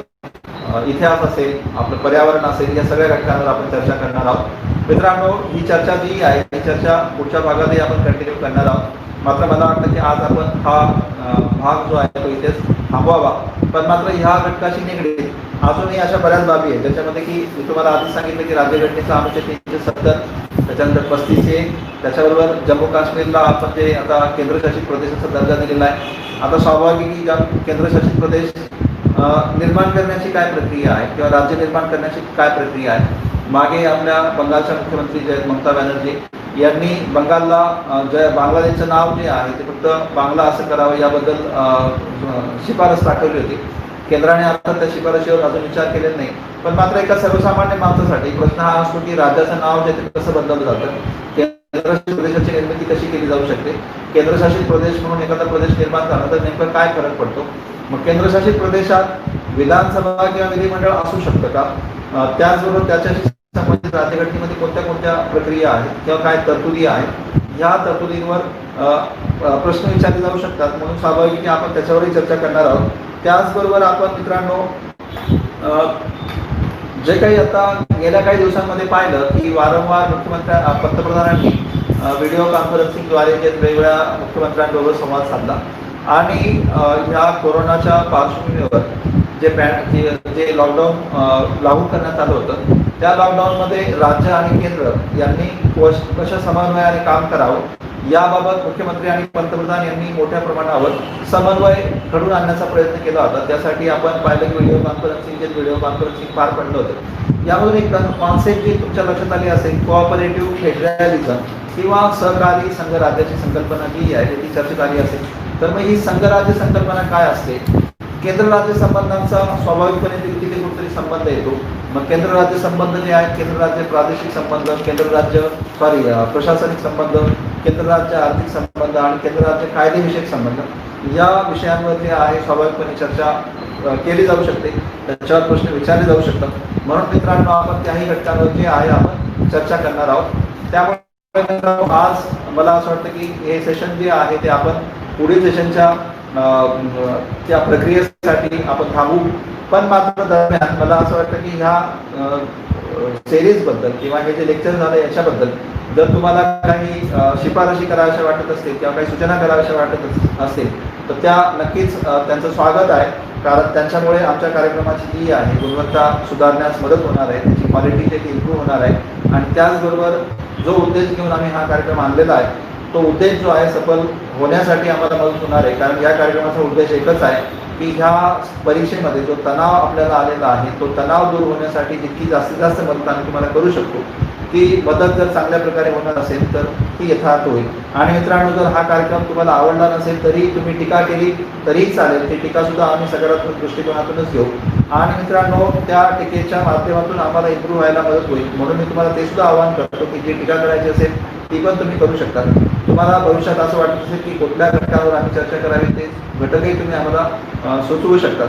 इतिहास असेल, आपलं पर्यावरण असेल, या सगळ्या घटकांवर आपण चर्चा करणार आहोत. मित्रांनो, ही चर्चा जी आहे ही चर्चा पुढच्या भागातही आपण कंटिन्यू करणार आहोत. मात्र मला वाटतं की आज आपण हा भाग जो आहे तो इथेच थांबवावा. पण मात्र ह्या घटकाशी निगडीत अजूनही अशा बऱ्याच बाबी आहेत, त्याच्यामध्ये की मी तुम्हाला आधीच सांगितलं की राज्यघटनेचा अनुच्छेद 370, त्याच्यानंतर 35A, त्याच्याबरोबर जम्मू काश्मीरला आपण जे आता केंद्रशासित प्रदेशाचा दर्जा दिलेला आहे. आता स्वाभाविक की ज्या केंद्रशासित प्रदेश निर्माण करण्याची काय प्रक्रिया आहे किंवा राज्य निर्माण करण्याची काय प्रक्रिया आहे. मागे आपल्या बंगालच्या मुख्यमंत्री ममता बॅनर्जी यांनी बंगालला बांगलादेशचं नाव जे आहे ते फक्त बांगला असं करावं याबद्दल शिफारस दाखवली होती. केंद्राने आता त्या शिफारशीवर अजून विचार केलेला नाही. पण मात्र एका सर्वसामान्य माणसासाठी प्रश्न हा असतो की राज्याचं नाव जे ते कसं बदललं जातं, केंद्रशासित प्रदेशाची निर्मिती कशी केली जाऊ शकते, केंद्रशासित प्रदेश म्हणून एखादा प्रदेश निर्माण झाला तर नेमकं काय फरक पडतो, मग केंद्रशासित प्रदेशात विधानसभा किंवा विधिमंडळ असू शकतं का, त्याचबरोबर त्याच्याशी संबंधित राज्यघटनेमध्ये कोणत्या कोणत्या प्रक्रिया आहेत किंवा काय तरतुदी आहेत, या तरतुदींवर प्रश्न विचारले जाऊ शकतात. म्हणून स्वाभाविक की आपण त्याच्यावरही चर्चा करणार आहोत. त्याचबरोबर आपण मित्रांनो जे काही आता गेल्या काही दिवसांमध्ये पाहिलं की वारंवार पंतप्रधानांनी व्हिडिओ कॉन्फरन्सिंगद्वारे जे वेगवेगळ्या मुख्यमंत्र्यांबरोबर संवाद साधला आणि ह्या कोरोनाच्या पार्श्वभूमीवर जे लॉकडाऊन लागू करण्यात आलं होतं, त्या लॉकडाऊनमध्ये राज्य आणि केंद्र यांनी कशा समन्वयाने काम करावं याबाबत मुख्यमंत्री आणि पंतप्रधान यांनी मोठ्या प्रमाणावर समन्वय घडून आणण्याचा प्रयत्न केला होता. त्यासाठी आपण पाहिलं की व्हिडिओ कॉन्फरन्सिंग पार पडलं होतं. यामधून एक कॉन्सेप्ट जी तुमच्या लक्षात आली असेल, कोऑपरेटिव्ह फेडरलिझम किंवा सहकारी संघराज्याची संकल्पना जी आहे ती चर्चेत आली असेल. तर मग ही संघराज्य संकल्पना काय असते, केंद्र राज्य संबंधांचा स्वाभाविकपणे तिथे कुठेतरी संबंध येतो. मग केंद्र राज्य संबंध जे आहेत, केंद्र राज्य प्रादेशिक संबंध, प्रशासनिक संबंध, केंद्र राज्य आर्थिक संबंध आणि केंद्र राज्य कायदेविषयक संबंध, या विषयांवर जे आहे स्वाभाविकपणे चर्चा केली जाऊ शकते, त्याच्यावर प्रश्न विचारले जाऊ शकतात. म्हणून मित्रांनो आपण त्याही घटकांवर जे आहे आपण चर्चा करणार आहोत. त्यामुळे आज मला असं वाटतं की हे सेशन जे आहे ते आपण पुढील सेशनच्या त्या प्रक्रियेसाठी आपण थांबू. पण मात्र दरम्यान मला असं वाटतं की ह्या सिरीजबद्दल किंवा हे जे लेक्चर झालं याच्याबद्दल जर तुम्हाला काही शिफारशी कराव्याशा वाटत असतील किंवा काही सूचना कराव्याशा वाटत असतील तर त्या नक्कीच त्यांचं स्वागत आहे, कारण त्यांच्यामुळे आमच्या कार्यक्रमाची जी आहे गुणवत्ता सुधारण्यास मदत होणार आहे, त्याची क्वालिटी देखील इम्प्रूव्ह होणार आहे आणि त्याचबरोबर जो उद्देश घेऊन आम्ही हा कार्यक्रम आणलेला आहे तो उद्देश जो आहे सफल होण्यासाठी आम्हाला मदत होणार आहे. कारण या कार्यक्रमाचा उद्देश एकच आहे की ह्या परीक्षेमध्ये जो तणाव आपल्याला आलेला आहे तो तणाव दूर होण्यासाठी जितकी जास्तीत जास्त मदत आम्ही तुम्हाला करू शकतो ती मदत जर चांगल्या प्रकारे होणार असेल तर ती यथार्थ होईल. आणि मित्रांनो, जर हा कार्यक्रम तुम्हाला आवडला नसेल तरी तुम्ही टीका केली तरीही चालेल, ती टीकासुद्धा आम्ही सकारात्मक दृष्टिकोनातूनच घेऊ. आणि मित्रांनो, त्या टीकेच्या माध्यमातून आम्हाला इम्प्रूव्ह व्हायला मदत होईल, म्हणून मी तुम्हाला ते सुद्धा आवाहन करतो की जी टीका करायची असेल ती पण तुम्ही करू शकता. तुम्हाला भविष्यात असं वाटत असेल की कुठल्या घटकावर आम्ही चर्चा करावी ते घटकही तुम्ही आम्हाला सुचवू शकता.